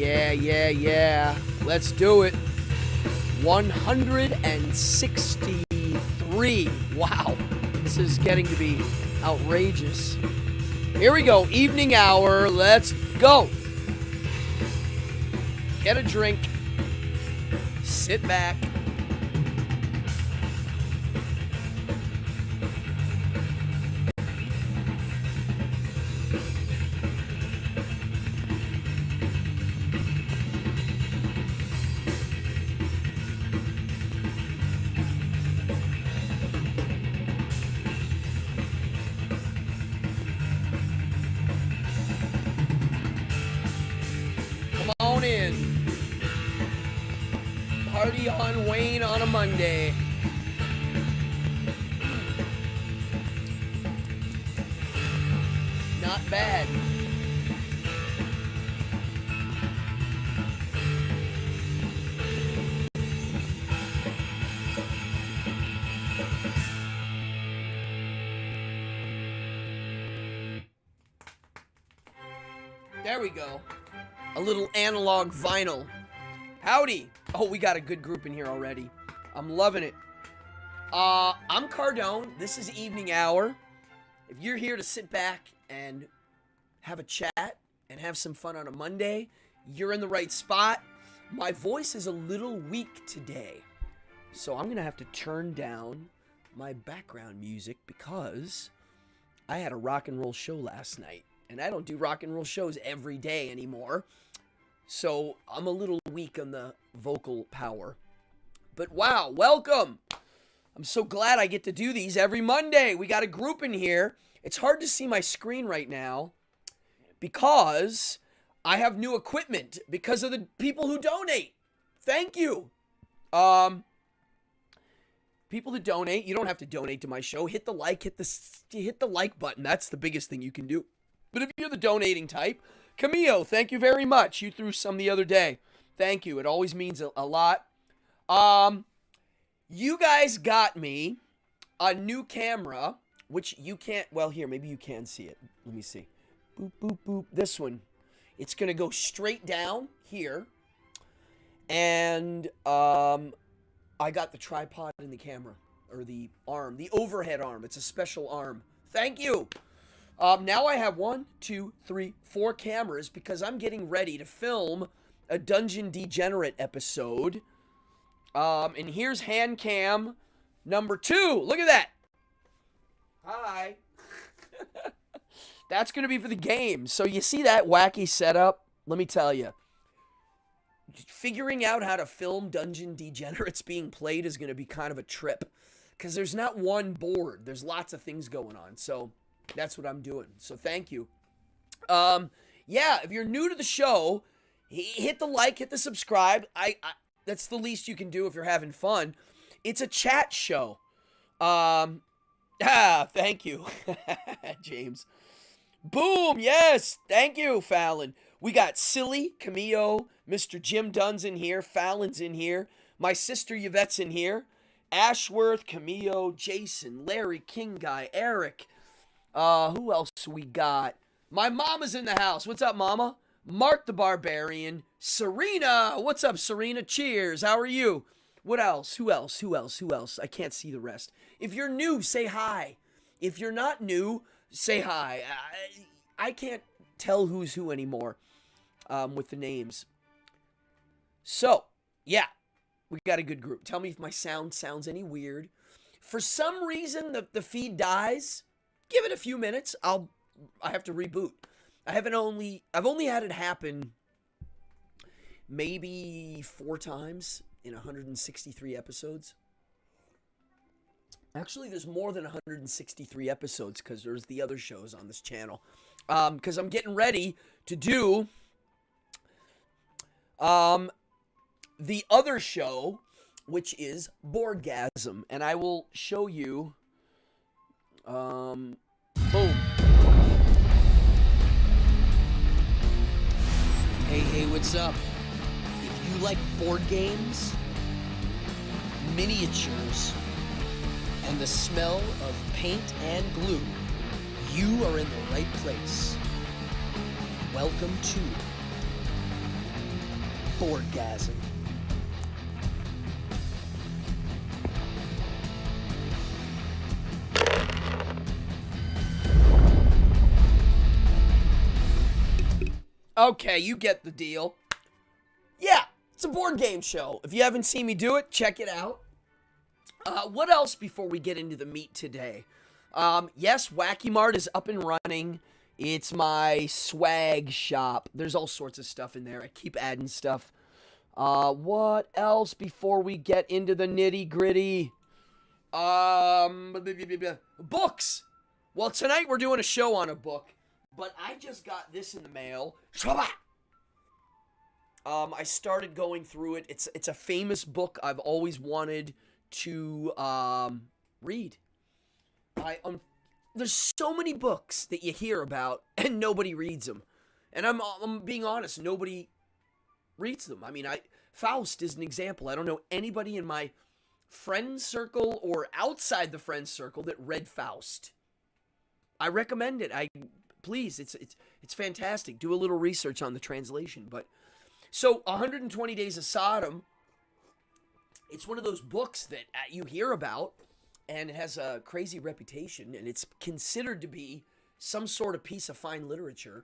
Yeah. Let's do it. 163. Wow. This is getting to be outrageous. Here we go. Evening hour. Let's go. Get a drink. Sit back. In. Party on Wayne on a Monday. Not bad. There we go. A little analog vinyl. Howdy. Oh, we got a good group in here already. I'm loving it. I'm Cardone. This is Evening Hour. If you're here to sit back and have a chat and have some fun on a Monday, you're in the right spot. My voice is a little weak today, so I'm going to have to turn down my background music because I had a rock and roll show last night. And I don't do rock and roll shows every day anymore. So I'm a little weak on the vocal power. But wow, welcome. I'm so glad I get to do these every Monday. We got a group in here. It's hard to see my screen right now because I have new equipment because of the people who donate. Thank you. People that donate, you don't have to donate to my show. Hit the like, hit the like button. That's the biggest thing you can do. But if you're the donating type, Camille, thank you very much. You threw some the other day. Thank you. It always means a lot. You guys got me a new camera, which you can't, well, here, maybe you can see it. Let me see. Boop, boop, boop. This one. It's going to go straight down here. And I got the tripod in the camera, or the arm, the overhead arm. It's a special arm. Thank you. Now I have 1, 2, 3, 4 cameras because I'm getting ready to film a Dungeon Degenerate episode. And here's hand cam number 2. Look at that. Hi. That's going to be for the game. So you see that wacky setup? Let me tell you. Figuring out how to film Dungeon Degenerates being played is going to be kind of a trip. Because there's not one board. There's lots of things going on. So that's what I'm doing. So thank you. Yeah, if you're new to the show, hit the like, hit the subscribe. That's the least you can do if you're having fun. It's a chat show. Thank you, James. Boom, yes, thank you, Fallon. We got Silly, Camillo, Mr. Jim Dunn's in here, Fallon's in here, my sister Yvette's in here, Ashworth, Camillo, Jason, Larry, King Guy, Eric. Who else we got? My mama's in the house. What's up, mama? Mart the Barbarian. Serena. What's up, Serena? Cheers. How are you? What else? Who else? I can't see the rest. If you're new, say hi. If you're not new, say hi. I can't tell who's who anymore with the names. So, yeah. We got a good group. Tell me if my sound sounds any weird. For some reason, the feed dies. Give it a few minutes. I have to reboot. I've only had it happen maybe 4 times in 163 episodes. Actually, there's more than 163 episodes because there's the other shows on this channel. Because I'm getting ready to do the other show, which is Boardgasm. And I will show you... boom. Hey, what's up? If you like board games, miniatures, and the smell of paint and glue, you are in the right place. Welcome to Boardgasm. Okay, you get the deal. Yeah, it's a board game show. If you haven't seen me do it, check it out. What else before we get into the meat today? Yes, Wacky Mart is up and running. It's my swag shop. There's all sorts of stuff in there. I keep adding stuff. What else before we get into the nitty gritty? Books. Well, tonight we're doing a show on a book, but I just got this in the mail. I started going through it. It's a famous book I've always wanted to read. There's so many books that you hear about and nobody reads them, and I'm being honest, nobody reads them. I mean, Faust is an example. I don't know anybody in my friend circle or outside the friend circle that read Faust. I recommend it. Please, it's fantastic. Do a little research on the translation. But so 120 Days of Sodom, it's one of those books that you hear about, and it has a crazy reputation, and it's considered to be some sort of piece of fine literature,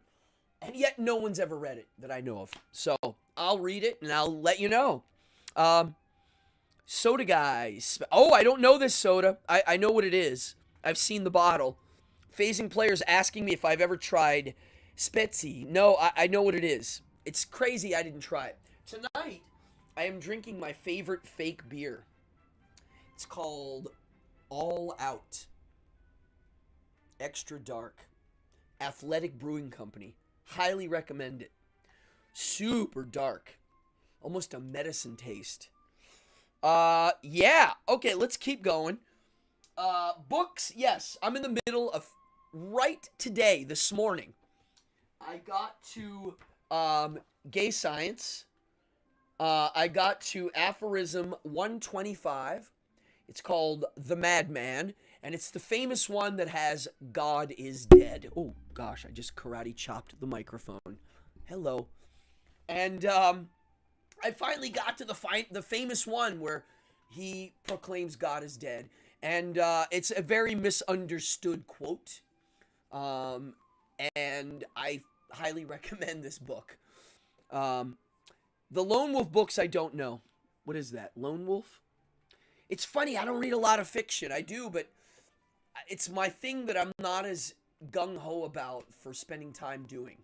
and yet no one's ever read it that I know of. So I'll read it, and I'll let you know. Soda guys. Oh, I don't know this soda. I know what it is. I've seen the bottle. Phasing players asking me if I've ever tried Spezi. No, I know what it is. It's crazy I didn't try it. Tonight, I am drinking my favorite fake beer. It's called All Out. Extra dark. Athletic Brewing Company. Highly recommend it. Super dark. Almost a medicine taste. Yeah. Okay, let's keep going. Books, yes. I'm in the middle of, right today, this morning, I got to, Gay Science. I got to Aphorism 125. It's called The Madman, and it's the famous one that has God is dead. Oh, gosh, I just karate chopped the microphone. Hello. And, I finally got to the famous one where he proclaims God is dead. And it's a very misunderstood quote. And I highly recommend this book. The Lone Wolf books, I don't know. What is that? Lone Wolf? It's funny, I don't read a lot of fiction. I do, but it's my thing that I'm not as gung-ho about for spending time doing.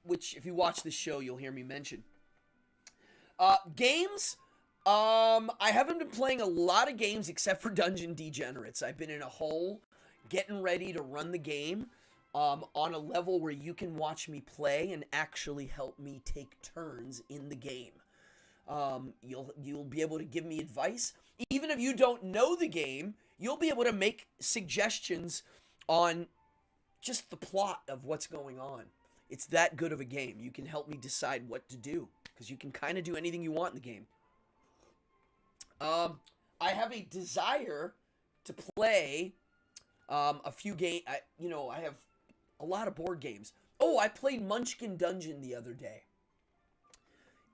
Which, if you watch this show, you'll hear me mention. Games, I haven't been playing a lot of games except for Dungeon Degenerates. I've been in a hole getting ready to run the game on a level where you can watch me play and actually help me take turns in the game. You'll be able to give me advice. Even if you don't know the game, you'll be able to make suggestions on just the plot of what's going on. It's that good of a game. You can help me decide what to do, because you can kind of do anything you want in the game. I have a desire to play a few games. I have a lot of board games. Oh, I played Munchkin Dungeon the other day.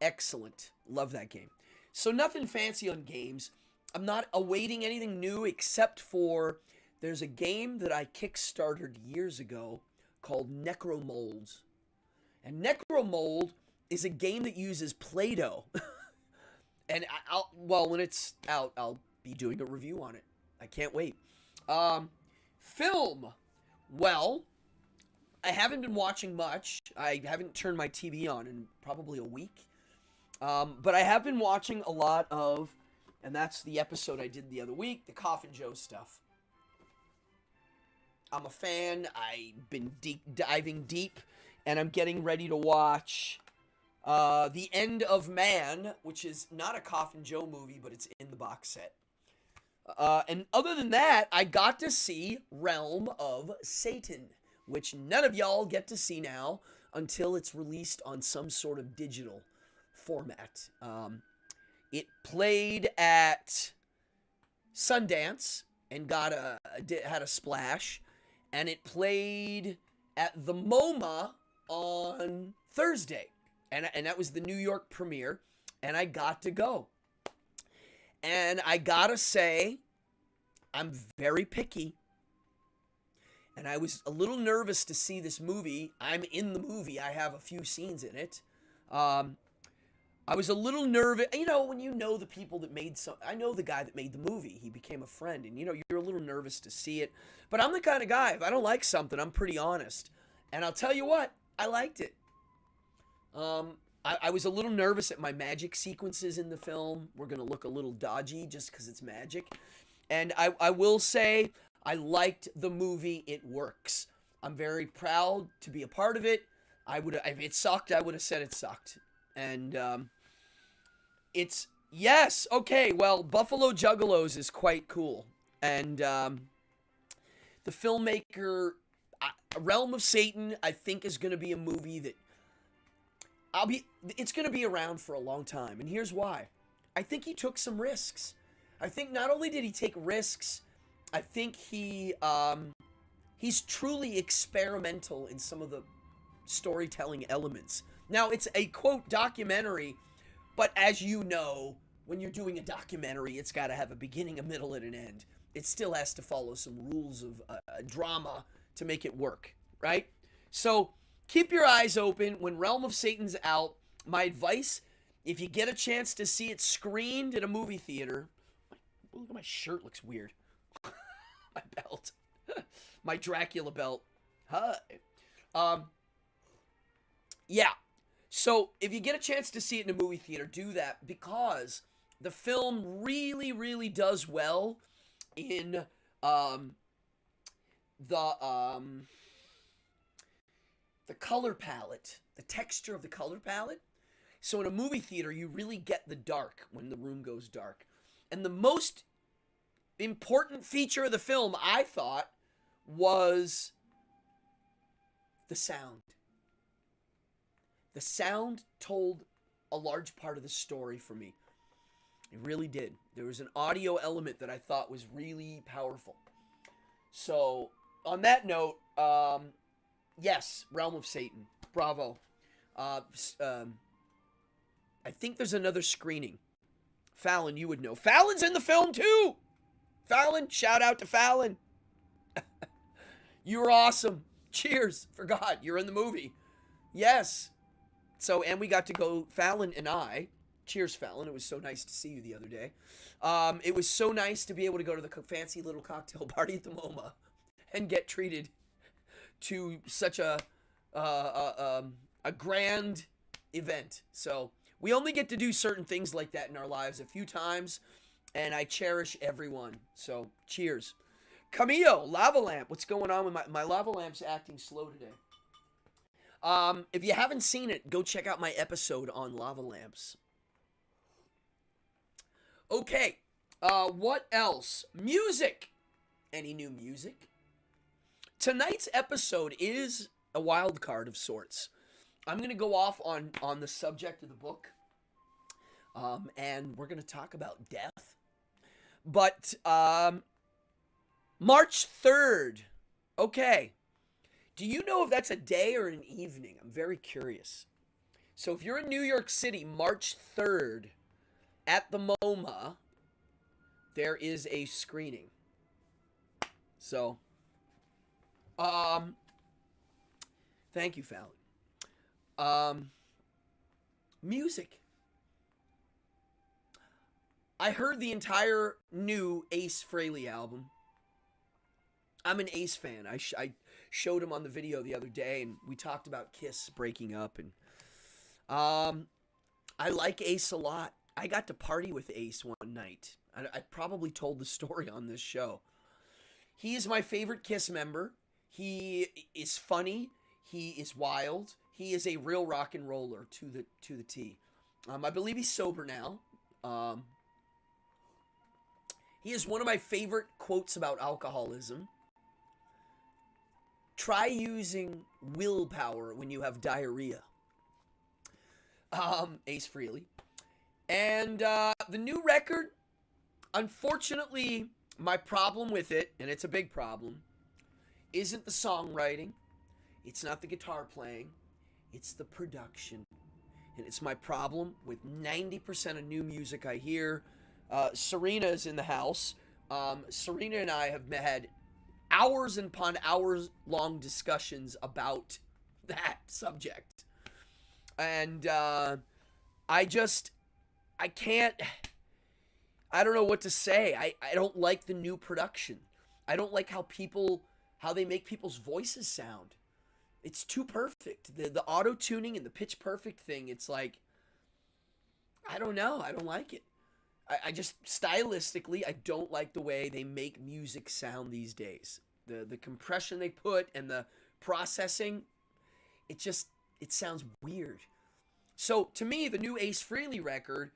Excellent. Love that game. So nothing fancy on games. I'm not awaiting anything new except for there's a game that I kickstarted years ago called Necromolds. And Necromold is a game that uses Play-Doh. And when it's out, I'll be doing a review on it. I can't wait. Film. Well, I haven't been watching much. I haven't turned my TV on in probably a week. But I have been watching a lot of, and that's the episode I did the other week, the Coffin Joe stuff. I'm a fan. I've been diving deep, and I'm getting ready to watch The End of Man, which is not a Coffin Joe movie, but it's in the box set. And other than that, I got to see Realm of Satan, which none of y'all get to see now until it's released on some sort of digital format. It played at Sundance and had a splash, and it played at the MoMA on Thursday. and that was the New York premiere, and I got to go. And I gotta say, I'm very picky. And I was a little nervous to see this movie. I'm in the movie. I have a few scenes in it. I was a little nervous. You know, when you know the people that made some... I know the guy that made the movie. He became a friend. And, you know, you're a little nervous to see it. But I'm the kind of guy, if I don't like something, I'm pretty honest. And I'll tell you what, I liked it. I was a little nervous at my magic sequences in the film. We're going to look a little dodgy just because it's magic. And I will say, I liked the movie. It works. I'm very proud to be a part of it. If it sucked, I would have said it sucked. And it's, yes, okay, well, Buffalo Juggalos is quite cool. And the filmmaker, Realm of Satan, I think is going to be a movie that it's going to be around for a long time. And here's why. I think he took some risks. I think not only did he take risks, I think he's truly experimental in some of the storytelling elements. Now, it's a, quote, documentary, but as you know, when you're doing a documentary, it's got to have a beginning, a middle, and an end. It still has to follow some rules of drama to make it work, right? So keep your eyes open. When Realm of Satan's out, my advice, if you get a chance to see it screened at a movie theater, look at my shirt, looks weird. My belt. My Dracula belt. Hi. Yeah. So if you get a chance to see it in a movie theater, do that, because the film really, really does well in the color palette, the texture of the color palette. So in a movie theater, you really get the dark when the room goes dark. And the most important feature of the film, I thought, was the sound. The sound told a large part of the story for me. It really did. There was an audio element that I thought was really powerful. So, on that note, yes, Realm of Satan. Bravo. I think there's another screening. Fallon, you would know. Fallon's in the film, too! Fallon, shout out to Fallon. You were awesome. Cheers. Forgot, you're in the movie. Yes. So, and we got to go, Fallon and I. Cheers, Fallon. It was so nice to see you the other day. It was so nice to be able to go to the fancy little cocktail party at the MoMA and get treated to such a grand event. So, we only get to do certain things like that in our lives a few times, and I cherish everyone. So, cheers. Camillo, Lava Lamp. What's going on with my Lava Lamp's acting slow today? If you haven't seen it, go check out my episode on lava lamps. Okay, what else? Music. Any new music? Tonight's episode is a wild card of sorts. I'm going to go off on the subject of the book, and we're going to talk about death. But March 3rd. Okay. Do you know if that's a day or an evening? I'm very curious. So if you're in New York City, March 3rd, at the MoMA, there is a screening. So, thank you, Fallon. Music. I heard the entire new Ace Frehley album. I'm an Ace fan. I showed him on the video the other day, and we talked about Kiss breaking up, and I like Ace a lot. I got to party with Ace one night. I probably told the story on this show. He is my favorite Kiss member. He is funny. He is wild. He is a real rock and roller to the T. I believe he's sober now. He is one of my favorite quotes about alcoholism. Try using willpower when you have diarrhea. Ace Frehley. And the new record, unfortunately, my problem with it, and it's a big problem, isn't the songwriting. It's not the guitar playing. It's the production. and it's my problem with 90% of new music I hear. Serena is in the house. Serena and I have had hours and upon hours long discussions about that subject. And I can't, I don't know what to say. I don't like the new production. I don't like how they make people's voices sound. It's too perfect. The auto tuning and the pitch perfect thing, it's like, I don't know. I don't like it. I just, stylistically, I don't like the way they make music sound these days. The compression they put and the processing, it sounds weird. So to me, the new Ace Frehley record,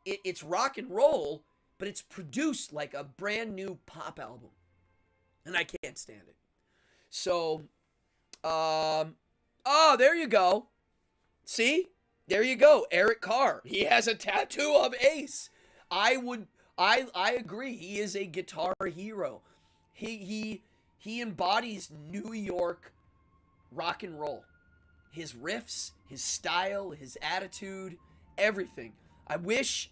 it's rock and roll, but it's produced like a brand new pop album, and I can't stand it. So, oh, there you go. See? There you go. Eric Carr. He has a tattoo of Ace. I agree. He is a guitar hero. He embodies New York rock and roll. His riffs, his style, his attitude, everything. I wanted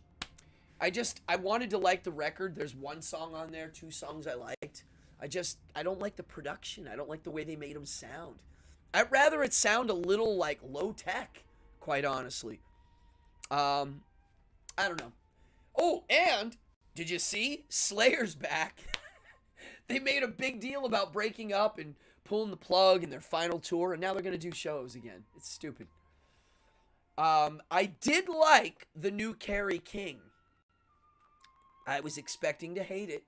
to like the record. There's one song on there, two songs I liked. I don't like the production. I don't like the way they made them sound. I'd rather it sound a little like low tech, quite honestly. I don't know. Oh, and did you see Slayer's back? They made a big deal about breaking up and pulling the plug in their final tour, and now they're going to do shows again. It's stupid. I did like the new Carrie King. I was expecting to hate it.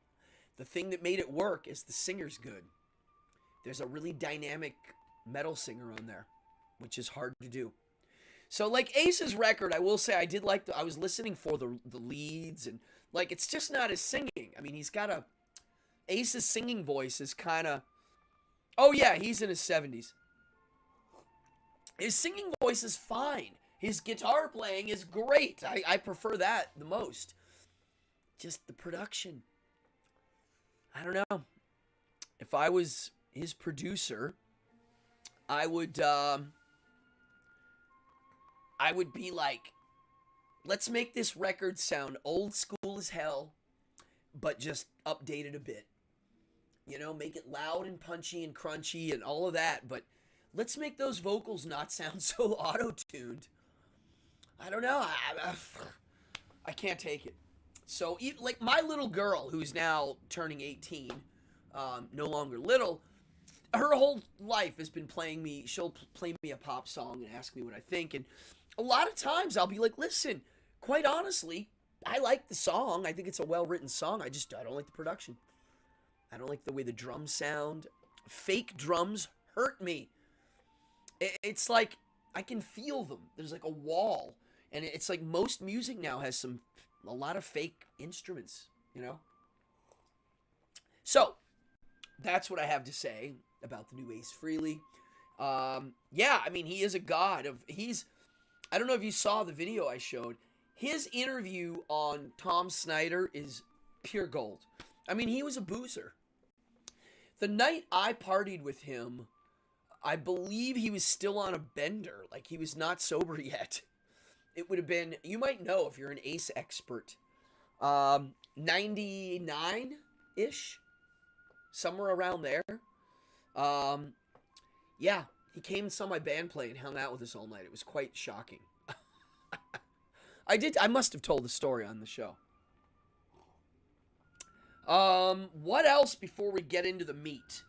The thing that made it work is the singer's good. There's a really dynamic metal singer on there, which is hard to do. So, like Ace's record, I will say I did like I was listening for the leads, and like it's just not his singing. I mean, Ace's singing voice is kind of, oh yeah, he's in his 70s. His singing voice is fine. His guitar playing is great. I prefer that the most. Just the production. I don't know. If I was his producer, I would be like, let's make this record sound old school as hell, but just update it a bit. You know, make it loud and punchy and crunchy and all of that, but let's make those vocals not sound so auto-tuned. I don't know. I can't take it. So, like my little girl, who's now turning 18, no longer little, her whole life has been she'll play me a pop song and ask me what I think. And a lot of times I'll be like, listen, quite honestly, I like the song. I think it's a well-written song. I don't like the production. I don't like the way the drums sound. Fake drums hurt me. It's like I can feel them. There's like a wall. And it's like most music now has a lot of fake instruments, you know? So, that's what I have to say about the new Ace Frehley. Yeah, I mean, he is a god I don't know if you saw the video I showed. His interview on Tom Snyder is pure gold. I mean, he was a boozer. The night I partied with him, I believe he was still on a bender. Like, he was not sober yet. It would have been, you might know if you're an Ace expert, 99-ish? Somewhere around there. Yeah, he came and saw my band play and hung out with us all night. It was quite shocking. I must have told the story on the show. What else before we get into the meat?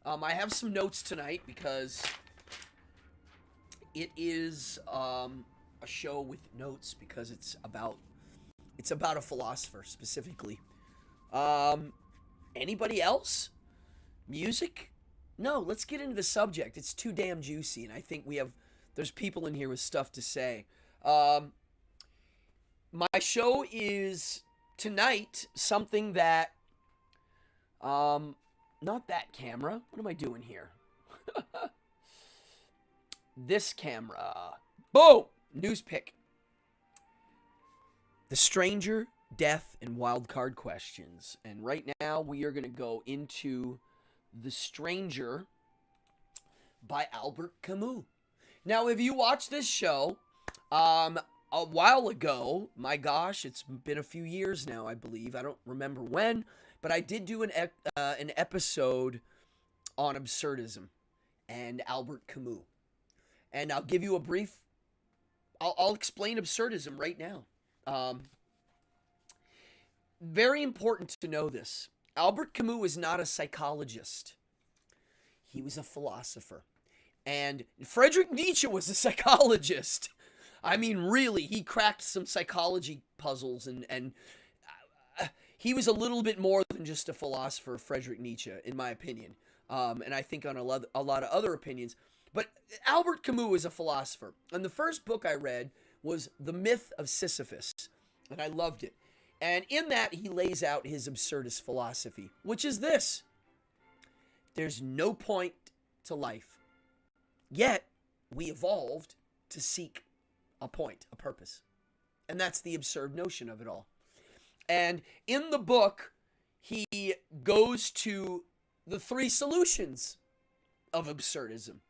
I have some notes tonight because it is a show with notes because it's about a philosopher specifically. Anybody else? Music? No, let's get into the subject. It's too damn juicy, and I think there's people in here with stuff to say. My show is tonight something that, not that camera. What am I doing here? This camera. Boom! News pick. The Stranger, Death, and Wildcard questions. And right now we are going to go into The Stranger by Albert Camus. Now, if you watch this show, A while ago, my gosh, it's been a few years now, I believe. I don't remember when, but I did do an episode on absurdism and Albert Camus. And I'll give you a brief. I'll explain absurdism right now. Very important to know this. Albert Camus is not a psychologist. He was a philosopher. And Friedrich Nietzsche was a psychologist. I mean, really, he cracked some psychology puzzles, and he was a little bit more than just a philosopher, Friedrich Nietzsche, in my opinion. And I think on a lot of other opinions. But Albert Camus is a philosopher. And the first book I read was The Myth of Sisyphus. And I loved it. And in that, he lays out his absurdist philosophy, which is this: there's no point to life. Yet, we evolved to seek a point, a purpose. And that's the absurd notion of it all. And in the book, he goes to the three solutions of absurdism.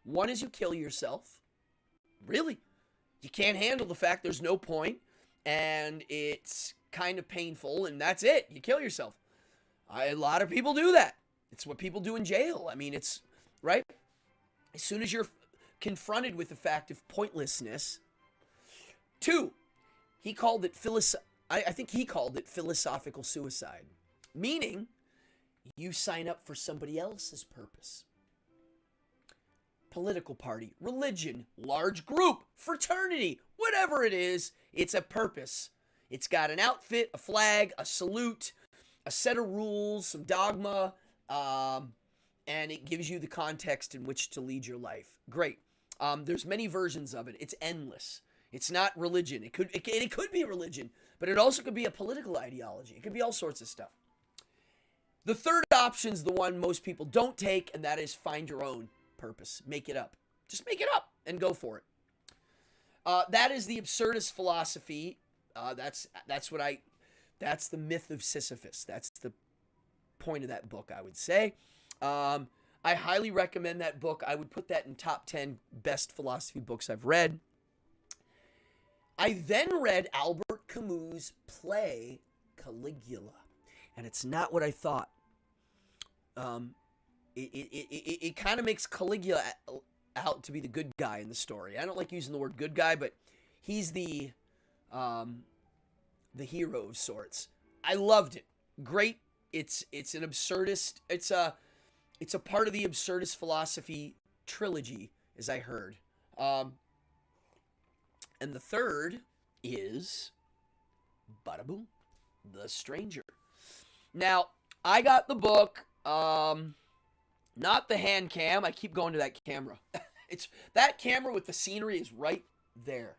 One is you kill yourself. Really. You can't handle the fact there's no point, and it's kind of painful, and that's it. You kill yourself. A lot of people do that. It's what people do in jail. I mean, it's, right? As soon as you're confronted with the fact of pointlessness. Two, he called it I think he called it philosophical suicide, meaning you sign up for somebody else's purpose. Political party, religion, large group, fraternity, whatever it is, it's a purpose. It's got an outfit, a flag, a salute, a set of rules, some dogma, and it gives you the context in which to lead your life. Great. There's many versions of it. It's endless. It's not religion. It could be religion, but it also could be a political ideology. It could be all sorts of stuff. The third option is the one most people don't take, and that is find your own purpose. Make it up. Just make it up and go for it. That is the absurdist philosophy. That's the myth of Sisyphus. That's the point of that book, I would say. I highly recommend that book. I would put that in top 10 best philosophy books I've read. I then read Albert Camus' play Caligula, and it's not what I thought. It kind of makes Caligula out to be the good guy in the story. I don't like using the word good guy, but he's the hero of sorts. I loved it. Great. It's an absurdist. It's a part of the absurdist philosophy trilogy, as I heard. And the third is bada boom, The Stranger. Now, I got the book, not the hand cam. I keep going to that camera. It's that camera with the scenery is right there.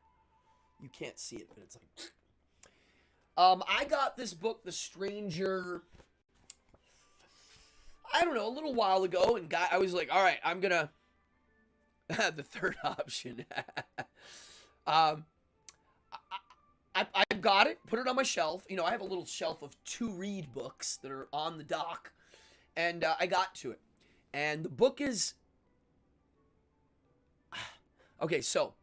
You can't see it, but it's like. I got this book, The Stranger, I don't know, a little while ago, and I was like, all right, I'm gonna. The third option. I got it, put it on my shelf. You know, I have a little shelf of to-read books that are on the dock, and I got to it. And the book is... Okay, so,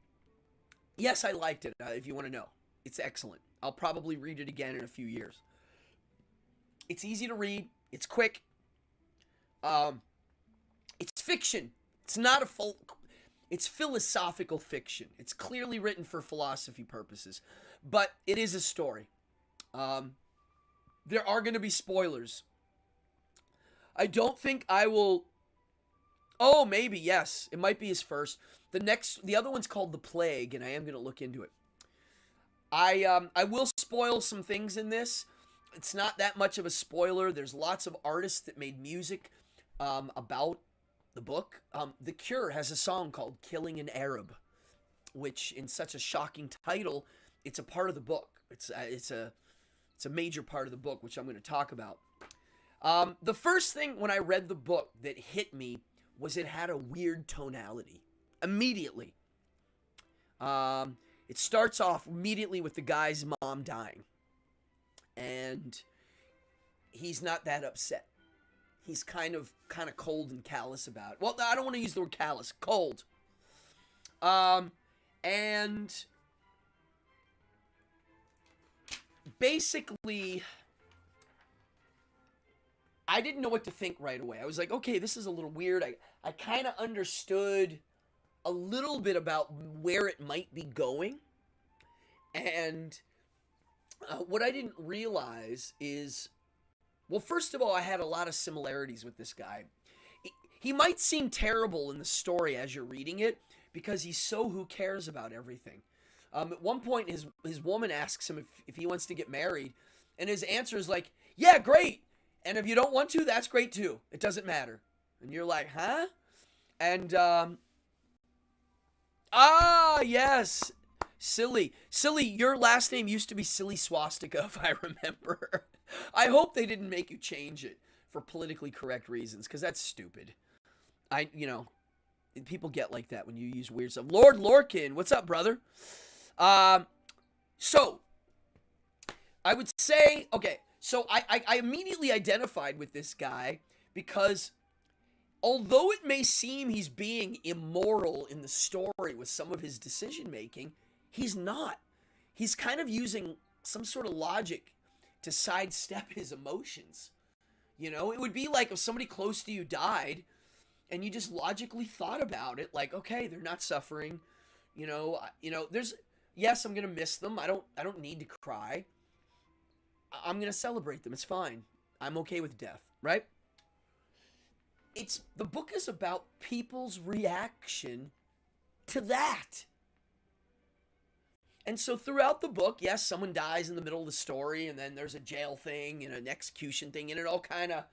yes, I liked it, if you want to know. It's excellent. I'll probably read it again in a few years. It's easy to read. It's quick. It's fiction. It's not a full... It's philosophical fiction. It's clearly written for philosophy purposes. But it is a story. There are going to be spoilers. I don't think I will... Oh, maybe, yes. It might be his first. The other one's called The Plague, and I am going to look into it. I will spoil some things in this. It's not that much of a spoiler. There's lots of artists that made music about the book. The Cure has a song called Killing an Arab, which in such a shocking title, it's a part of the book. It's a major part of the book, which I'm going to talk about. The first thing when I read the book that hit me was it had a weird tonality. Immediately. It starts off immediately with the guy's mom dying. And he's not that upset. He's kind of cold and callous about it. Well, I don't want to use the word callous. Cold. And basically, I didn't know what to think right away. I was like, okay, this is a little weird. I kind of understood a little bit about where it might be going. And what I didn't realize is, well, first of all, I had a lot of similarities with this guy. He might seem terrible in the story as you're reading it because he's so who cares about everything. At one point, his woman asks him if he wants to get married, and his answer is like, yeah, great. And if you don't want to, that's great too. It doesn't matter. And you're like, huh? And, yes. Silly, your last name used to be Silly Swastika, if I remember. I hope they didn't make you change it for politically correct reasons, because that's stupid. People get like that when you use weird stuff. Lord Lorkin, what's up, brother? So, I would say, okay, so I immediately identified with this guy because although it may seem he's being immoral in the story with some of his decision making, he's not. He's kind of using some sort of logic to sidestep his emotions. It would be like if somebody close to you died and you just logically thought about it, like, okay, they're not suffering. Yes, I'm going to miss them. I don't need to cry. I'm going to celebrate them. It's fine. I'm okay with death, right? The book is about people's reaction to that. And so throughout the book, yes, someone dies in the middle of the story, and then there's a jail thing and an execution thing, and it all kind of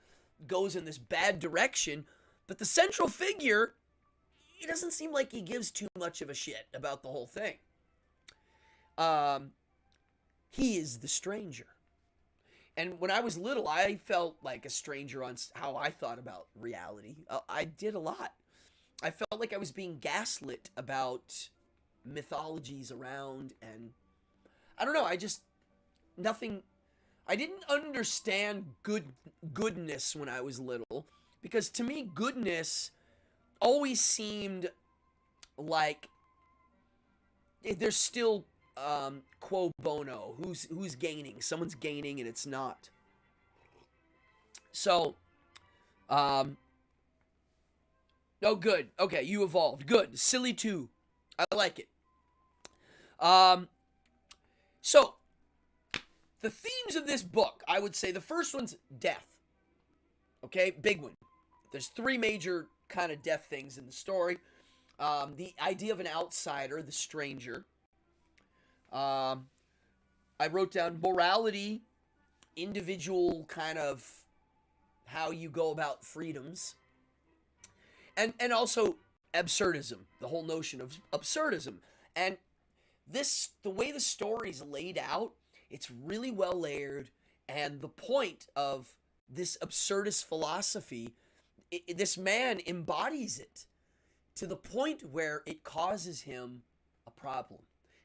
goes in this bad direction. But the central figure, he doesn't seem like he gives too much of a shit about the whole thing. He is the stranger. And when I was little, I felt like a stranger on how I thought about reality. I did a lot. I felt like I was being gaslit about mythologies around, and I don't know, I didn't understand goodness when I was little, because to me goodness always seemed like there's still quo bono, who's gaining, someone's gaining and it's not. So oh, good, okay, you evolved, good. Silly too, I like it. So, the themes of this book, I would say the first one's death. Okay, big one. There's three major kind of death things in the story. The idea of an outsider, the stranger. I wrote down morality, individual kind of how you go about freedoms. And also absurdism, the whole notion of absurdism. And the way the story's laid out, it's really well layered, and the point of this absurdist philosophy, this man embodies it to the point where it causes him a problem.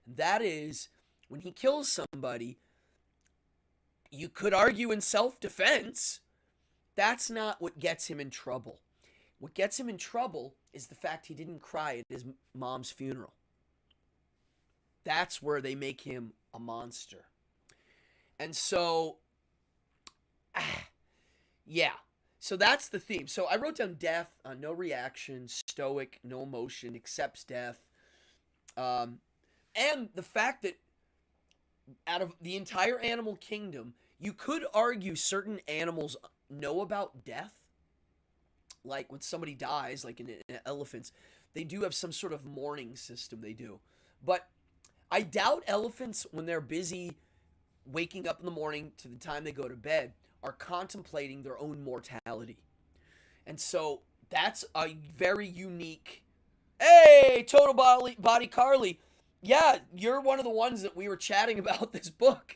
And that is, when he kills somebody, you could argue in self-defense, that's not what gets him in trouble. What gets him in trouble is the fact he didn't cry at his mom's funeral. That's where they make him a monster. And so, yeah. So that's the theme. So I wrote down death, no reaction, stoic, no emotion, accepts death. And the fact that out of the entire animal kingdom, you could argue certain animals know about death. Like when somebody dies, like in elephants, they do have some sort of mourning system they do. But I doubt elephants, when they're busy waking up in the morning to the time they go to bed, are contemplating their own mortality. And so that's a very unique... Hey, Total Body Carly. Yeah, you're one of the ones that we were chatting about this book.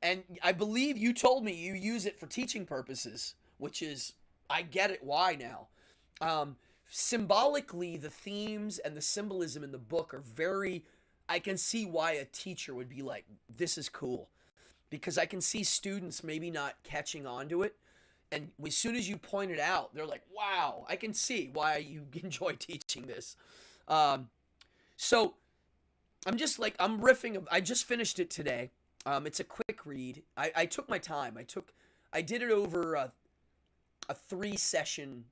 And I believe you told me you use it for teaching purposes, which is... I get it why now. Symbolically, the themes and the symbolism in the book are very... I can see why a teacher would be like, this is cool. Because I can see students maybe not catching on to it. And as soon as you point it out, they're like, wow, I can see why you enjoy teaching this. So I'm just like, I'm riffing. I just finished it today. It's a quick read. I took my time. I did it over a 3-session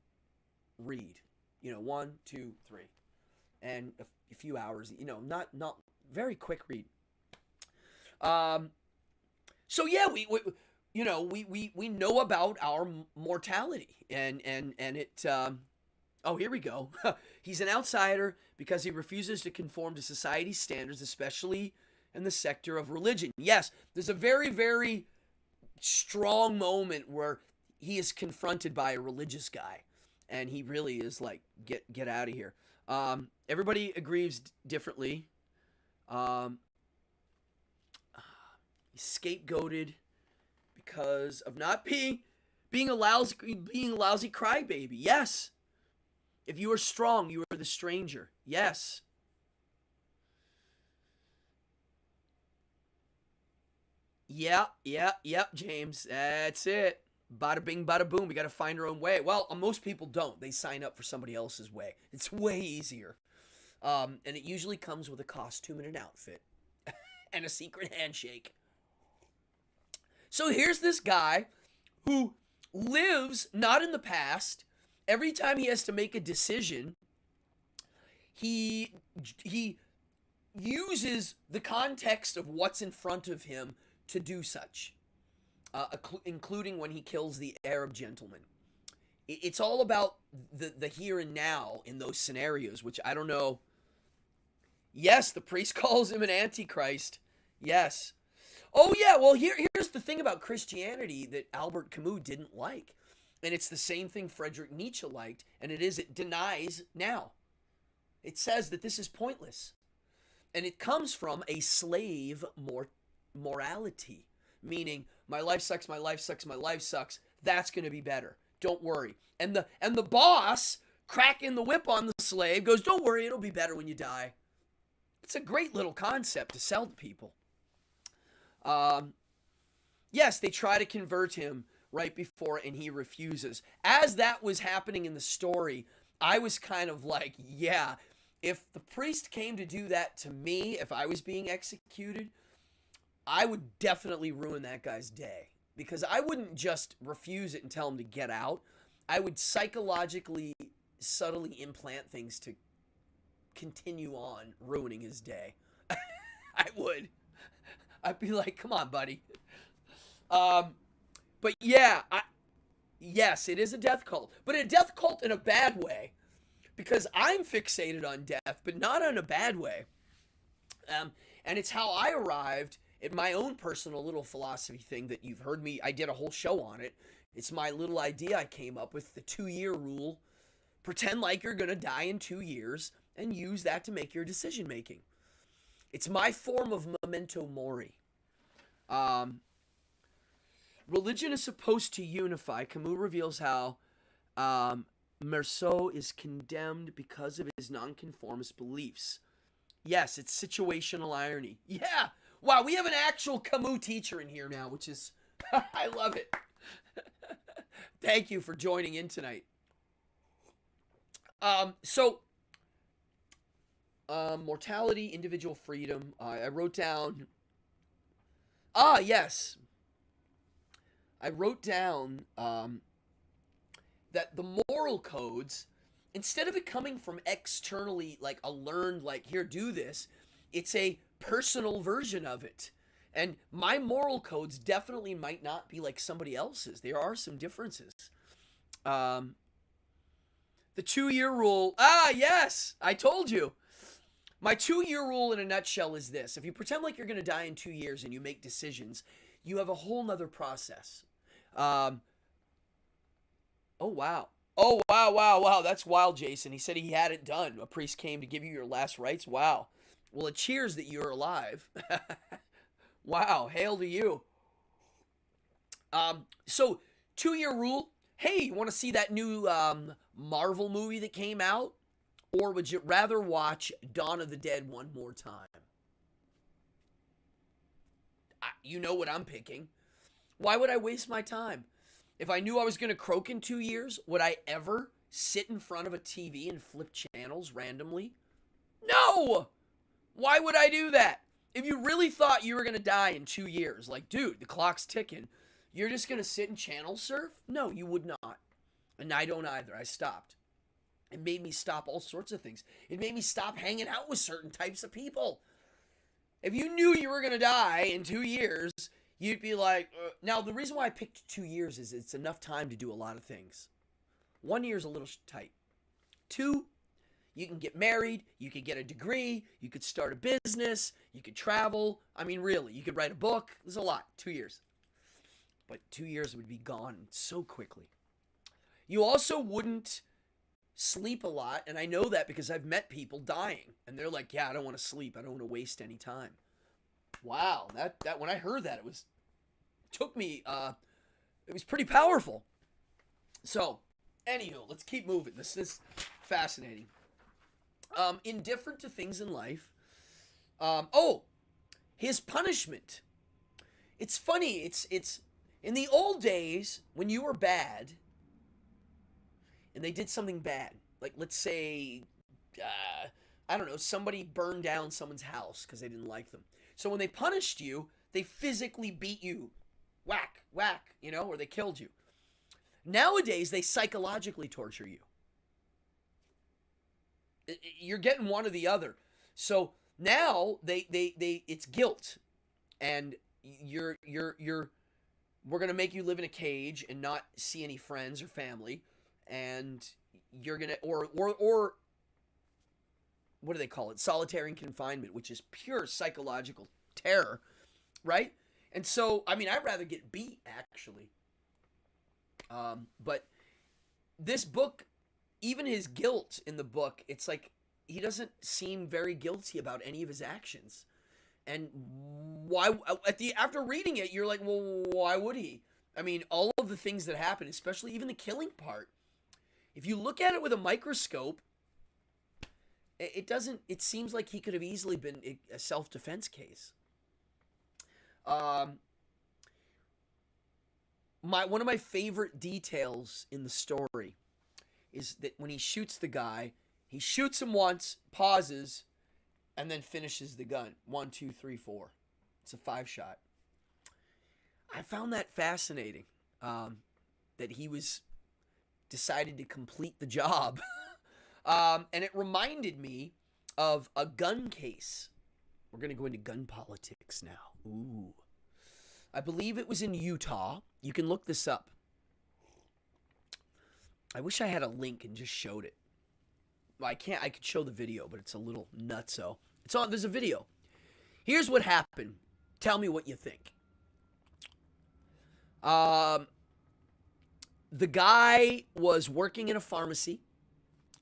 read. You know, 1, 2, 3, and a few hours. You know, not very quick read. So yeah, we you know we know about our mortality, and it. Oh, here we go. He's an outsider because he refuses to conform to society's standards, especially in the sector of religion. Yes, there's a very, very strong moment where he is confronted by a religious guy, and he really is like, get out of here. Everybody agrees differently. He's scapegoated because of not being a lousy crybaby. Yes. If you are strong, you are the stranger. Yes. Yeah, James. That's it. Bada bing, bada boom. We got to find our own way. Well, most people don't. They sign up for somebody else's way. It's way easier. And it usually comes with a costume and an outfit and a secret handshake. So here's this guy who lives not in the past. Every time he has to make a decision, he uses the context of what's in front of him to do such, including when he kills the Arab gentleman. It's all about the here and now in those scenarios, which I don't know. Yes, the priest calls him an antichrist. Yes. Oh yeah, well here's the thing about Christianity that Albert Camus didn't like. And it's the same thing Friedrich Nietzsche liked, and it denies now. It says that this is pointless. And it comes from a slave morality, meaning my life sucks, my life sucks, my life sucks. That's going to be better. Don't worry. And the boss cracking the whip on the slave goes, "Don't worry, it'll be better when you die." It's a great little concept to sell to people. Yes, they try to convert him right before, and he refuses. As that was happening in the story, I was kind of like, yeah, if the priest came to do that to me, if I was being executed, I would definitely ruin that guy's day. Because I wouldn't just refuse it and tell him to get out. I would psychologically, subtly implant things to continue on ruining his day. I would. I'd be like, come on, buddy. But yeah, yes, it is a death cult. But a death cult in a bad way. Because I'm fixated on death, but not in a bad way. And it's how I arrived at my own personal little philosophy thing that you've heard me. I did a whole show on it. It's my little idea I came up with, the 2-year rule. Pretend like you're going to die in 2 years and use that to make your decision making. It's my form of memento mori. Religion is supposed to unify. Camus reveals how Meursault is condemned because of his nonconformist beliefs. Yes, it's situational irony. Yeah. Wow, we have an actual Camus teacher in here now, which is, I love it. Thank you for joining in tonight. Mortality, individual freedom. I wrote down, yes. I wrote down that the moral codes, instead of it coming from externally, like a learned, like, here, do this, it's a personal version of it. And my moral codes definitely might not be like somebody else's. There are some differences. The 2-year rule. Yes, I told you. My 2-year rule in a nutshell is this. If you pretend like you're going to die in 2 years and you make decisions, you have a whole nother process. Oh, wow. Oh, wow. That's wild, Jason. He said he had it done. A priest came to give you your last rites. Wow. Well, it cheers that you're alive. Wow. Hail to you. So 2-year rule. Hey, you want to see that new Marvel movie that came out? Or would you rather watch Dawn of the Dead one more time? You know what I'm picking. Why would I waste my time? If I knew I was going to croak in 2 years, would I ever sit in front of a TV and flip channels randomly? No! Why would I do that? if you really thought you were going to die in 2 years, like, dude, the clock's ticking, you're just going to sit and channel surf? No, you would not. And I don't either. I stopped. It made me stop all sorts of things. It made me stop hanging out with certain types of people. If you knew you were going to die in 2 years, you'd be like, Now, the reason why I picked 2 years is it's enough time to do a lot of things. 1 year is a little tight. 2, you can get married, you could get a degree, you could start a business, you could travel. I mean, really, you could write a book. There's a lot. 2 years. But 2 years would be gone so quickly. You also wouldn't sleep a lot, and I know that because I've met people dying, and they're like, yeah, I don't want to sleep. I don't want to waste any time. Wow, that when I heard that, it was pretty powerful. So, anywho, let's keep moving. This is fascinating. Indifferent to things in life. His punishment. It's funny. It's in the old days when you were bad, and they did something bad. Like, let's say, I don't know, somebody burned down someone's house because they didn't like them. So when they punished you, they physically beat you. Whack, whack, or they killed you. Nowadays, they psychologically torture you. You're getting one or the other. So now it's guilt, and we're gonna make you live in a cage and not see any friends or family, and you're gonna or what do they call it? Solitary confinement, which is pure psychological terror, right? And so, I mean, I'd rather get beat, actually. But this book, even his guilt in the book, it's like he doesn't seem very guilty about any of his actions. And why, after reading it, you're like, well, why would he? I mean, all of the things that happen, especially even the killing part, if you look at it with a microscope, it seems like he could have easily been a self-defense case. One of my favorite details in the story is that when he shoots the guy, he shoots him once, pauses, and then finishes the gun. 1, 2, 3, 4. It's a 5-shot. I found that fascinating, that he was decided to complete the job. And it reminded me of a gun case. We're going to go into gun politics now. Ooh. I believe it was in Utah. You can look this up. I wish I had a link and just showed it. Well, I can't. I could show the video, but it's a little nutso. There's a video. Here's what happened. Tell me what you think. The guy was working in a pharmacy.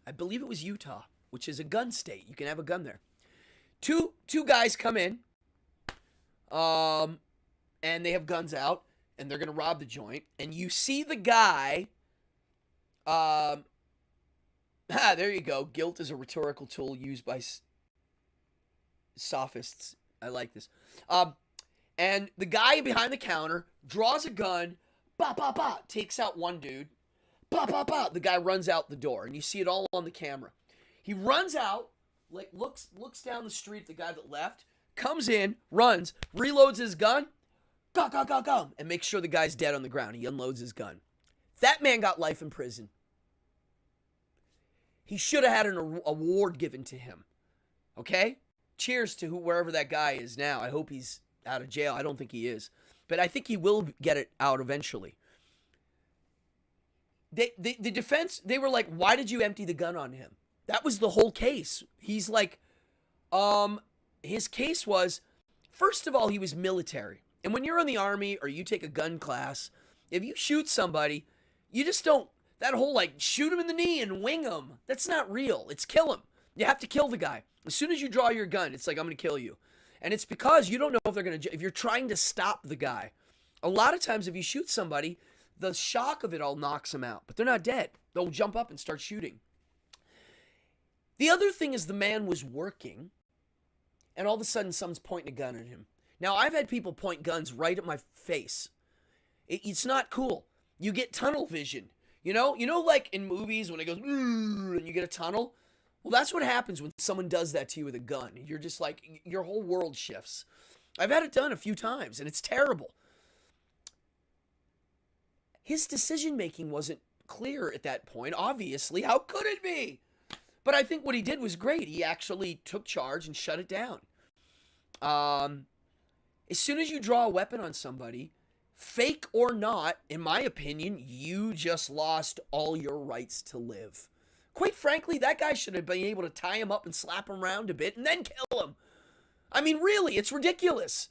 I believe it was Utah, which is a gun state. You can have a gun there. Two guys come in, and they have guns out, and they're going to rob the joint. And you see the guy, there you go. Guilt is a rhetorical tool used by sophists. I like this. And the guy behind the counter draws a gun, takes out one dude, the guy runs out the door, and you see it all on the camera. He runs out, like looks down the street at the guy that left, comes in, runs, reloads his gun, and makes sure the guy's dead on the ground. He unloads his gun. That man got life in prison. He should have had an award given to him. Okay? Cheers to wherever that guy is now. I hope he's out of jail. I don't think he is. But I think he will get it out eventually. The defense, they were like, why did you empty the gun on him? That was the whole case. He's like, his case was, first of all, he was military. And when you're in the Army or you take a gun class, if you shoot somebody, you just don't, that whole like, shoot him in the knee and wing him. That's not real. It's kill him. You have to kill the guy. As soon as you draw your gun, it's like, I'm going to kill you. And it's because you don't know if they're going to, if you're trying to stop the guy. A lot of times if you shoot somebody, the shock of it all knocks them out. But they're not dead. They'll jump up and start shooting. The other thing is the man was working, and all of a sudden someone's pointing a gun at him. Now, I've had people point guns right at my face. It's not cool. You get tunnel vision. You know like in movies when it goes, and you get a tunnel? Well, that's what happens when someone does that to you with a gun. You're just like, your whole world shifts. I've had it done a few times, and it's terrible. His decision making wasn't clear at that point, obviously. How could it be? But I think what he did was great. He actually took charge and shut it down. As soon as you draw a weapon on somebody, fake or not, in my opinion, you just lost all your rights to live. Quite frankly, that guy should have been able to tie him up and slap him around a bit and then kill him. I mean, really, it's ridiculous.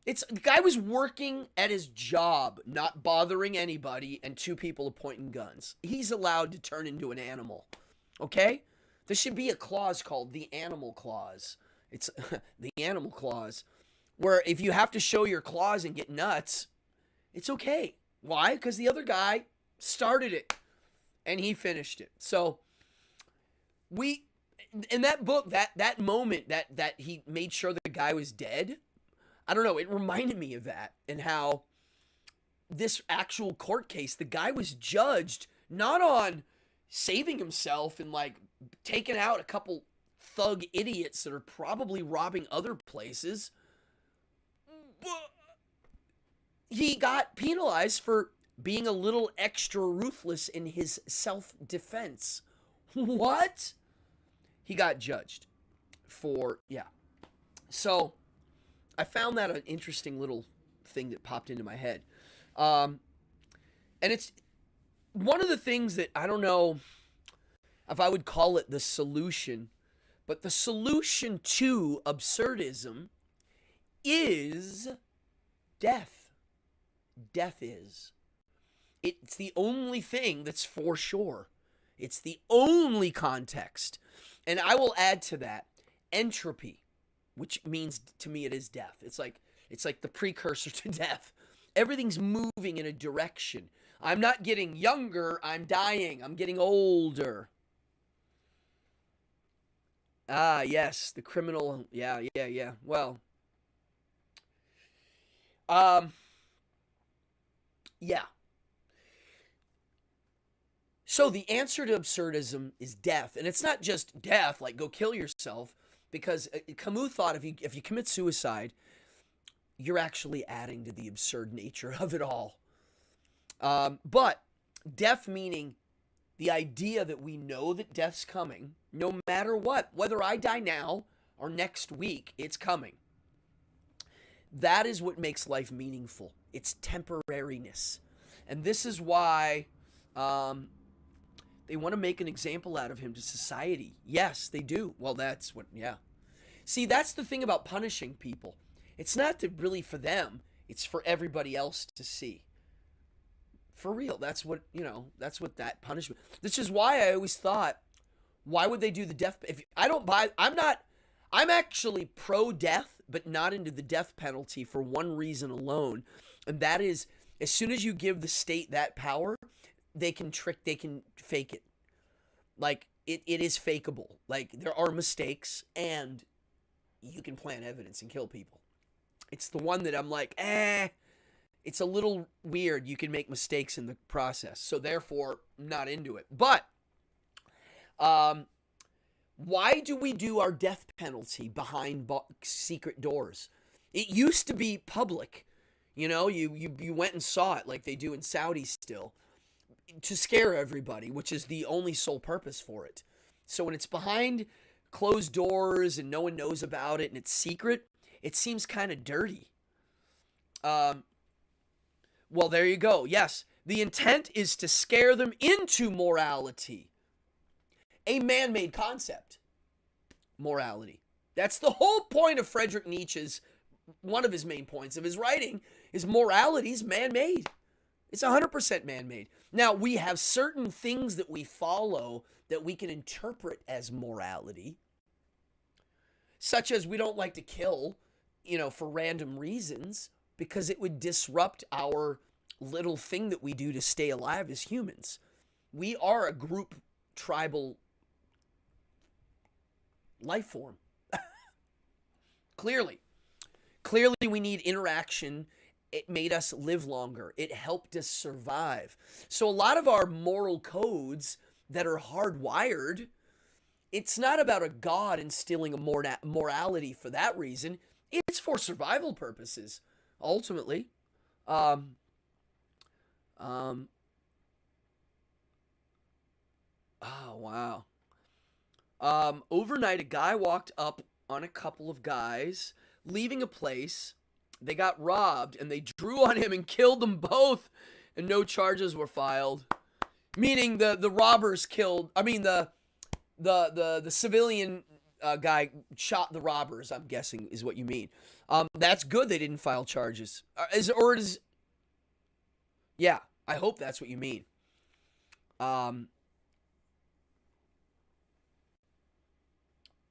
The guy was working at his job, not bothering anybody, and two people are pointing guns. He's allowed to turn into an animal. Okay? There should be a clause called the animal clause. It's the animal clause, where if you have to show your claws and get nuts, it's okay. Why? Because the other guy started it, and he finished it. So, in that book, that moment that he made sure the guy was dead, I don't know, it reminded me of that, and how this actual court case, the guy was judged not on saving himself and like taking out a couple thug idiots that are probably robbing other places. He got penalized for being a little extra ruthless in his self-defense. What? He got judged for, yeah. So, I found that an interesting little thing that popped into my head. And it's one of the things that, I don't know if I would call it the solution, but the solution to absurdism is death. Death is. It's the only thing that's for sure. It's the only context. And I will add to that entropy, which means to me it is death. It's like the precursor to death. Everything's moving in a direction. I'm not getting younger, I'm dying. I'm getting older. Ah, yes, the criminal. Yeah. Well, yeah. So the answer to absurdism is death. And it's not just death, like go kill yourself, because Camus thought if you commit suicide, you're actually adding to the absurd nature of it all. But death meaning the idea that we know that death's coming, no matter what, whether I die now or next week, it's coming. That is what makes life meaningful. It's temporariness. And this is why they want to make an example out of him to society. Yes, they do. Well, that's what, yeah. See, that's the thing about punishing people. It's not really for them. It's for everybody else to see. For real. That's what that punishment. This is why I always thought, why would they do the death? I'm actually pro-death, but not into the death penalty for one reason alone. And that is, as soon as you give the state that power, they can fake it. Like, it is fakeable. Like, there are mistakes, and you can plant evidence and kill people. It's the one that I'm like, it's a little weird. You can make mistakes in the process. So, therefore, not into it. But, why do we do our death penalty behind secret doors? It used to be public. You know, you went and saw it like they do in Saudi still, to scare everybody, which is the only sole purpose for it. So when it's behind closed doors and no one knows about it and it's secret, it seems kind of dirty. Well, there you go. Yes, the intent is to scare them into morality. A man-made concept. Morality. That's the whole point of Friedrich Nietzsche's, one of his main points of his writing, is morality is man-made. It's 100% man-made. Now, we have certain things that we follow that we can interpret as morality, such as we don't like to kill, for random reasons, because it would disrupt our little thing that we do to stay alive as humans. We are a group, tribal life form. Clearly, we need interaction. It made us live longer. It helped us survive. So a lot of our moral codes that are hardwired It's not about a god instilling a morality for that reason. It's for survival purposes, ultimately. Um, um, oh, wow. Overnight, a guy walked up on a couple of guys leaving a place. They got robbed and they drew on him and killed them both, and no charges were filed. Meaning the robbers killed. I mean the civilian guy shot the robbers. I'm guessing is what you mean. That's good. They didn't file charges. Yeah. I hope that's what you mean. Um,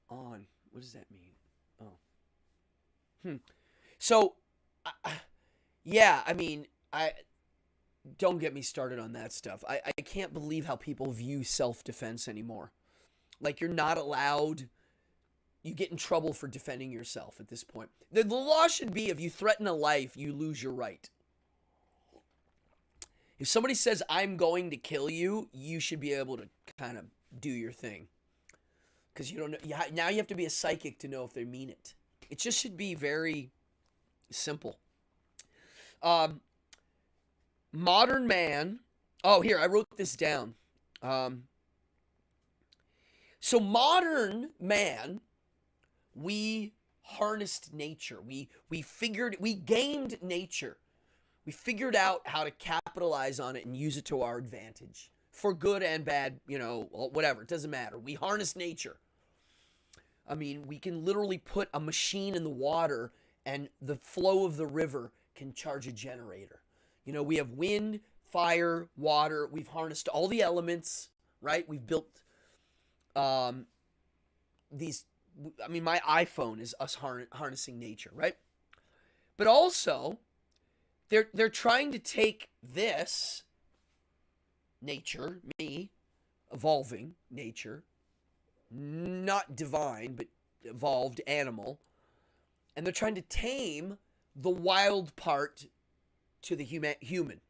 on. What does that mean? Oh. So, yeah. I mean, I don't get me started on that stuff. I can't believe how people view self-defense anymore. Like you're not allowed. You get in trouble for defending yourself at this point. The law should be if you threaten a life, you lose your right. If somebody says, I'm going to kill you, you should be able to kind of do your thing. Because you don't know. Now you have to be a psychic to know if they mean it. It just should be very simple. Modern man. Oh, here, I wrote this down. So modern man, we harnessed nature. We gamed nature. We figured out how to capitalize on it and use it to our advantage. For good and bad, whatever. It doesn't matter. We harness nature. I mean, we can literally put a machine in the water and the flow of the river can charge a generator. We have wind, fire, water. We've harnessed all the elements, right? We've built these. I mean, my iPhone is us harnessing nature, right? But also, they're trying to take this nature, me, evolving nature, not divine, but evolved animal, and they're trying to tame the wild part to the human.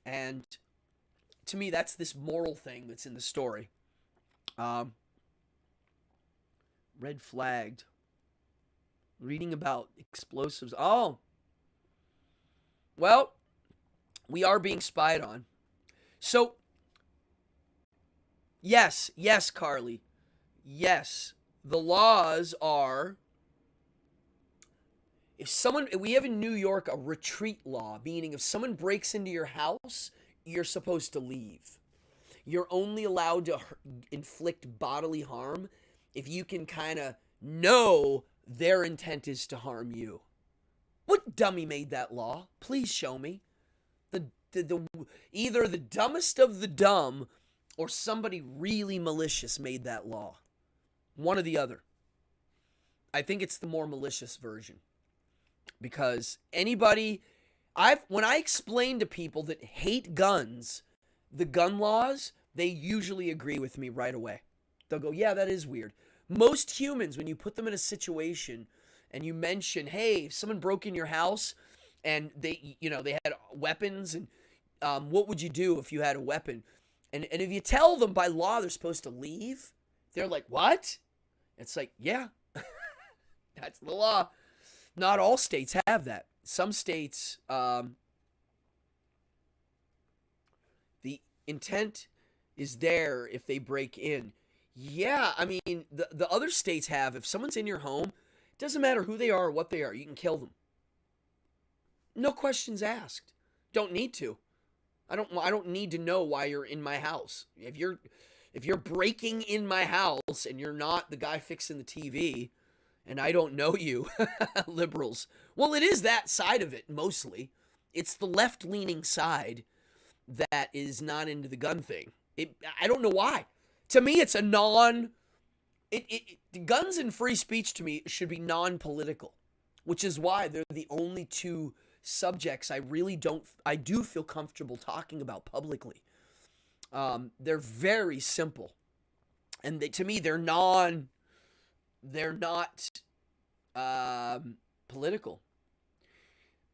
And to me, that's this moral thing that's in the story. Red flagged. Reading about explosives. Oh. Well, we are being spied on. So, yes, Carly. Yes, the laws are, we have in New York a retreat law, meaning if someone breaks into your house, you're supposed to leave. You're only allowed to inflict bodily harm if you can kind of know their intent is to harm you. What dummy made that law? Please show me. Either the dumbest of the dumb or somebody really malicious made that law. One or the other. I think it's the more malicious version. Because when I explain to people that hate guns, the gun laws, they usually agree with me right away. They'll go, yeah, that is weird. Most humans, when you put them in a situation and you mention, hey, if someone broke in your house and they had weapons, and what would you do if you had a weapon? And if you tell them by law they're supposed to leave, they're like, what? It's like, yeah, that's the law. Not all states have that. Some states, the intent is there if they break in. Yeah, I mean, the other states have, if someone's in your home, it doesn't matter who they are or what they are, you can kill them. No questions asked. Don't need to. I don't need to know why you're in my house. If you're breaking in my house and you're not the guy fixing the TV, and I don't know you, liberals. Well, it is that side of it mostly. It's the left-leaning side that is not into the gun thing. I don't know why. To me, it's a guns and free speech to me should be non-political, which is why they're the only two subjects I do feel comfortable talking about publicly. They're very simple, and to me, they're not political.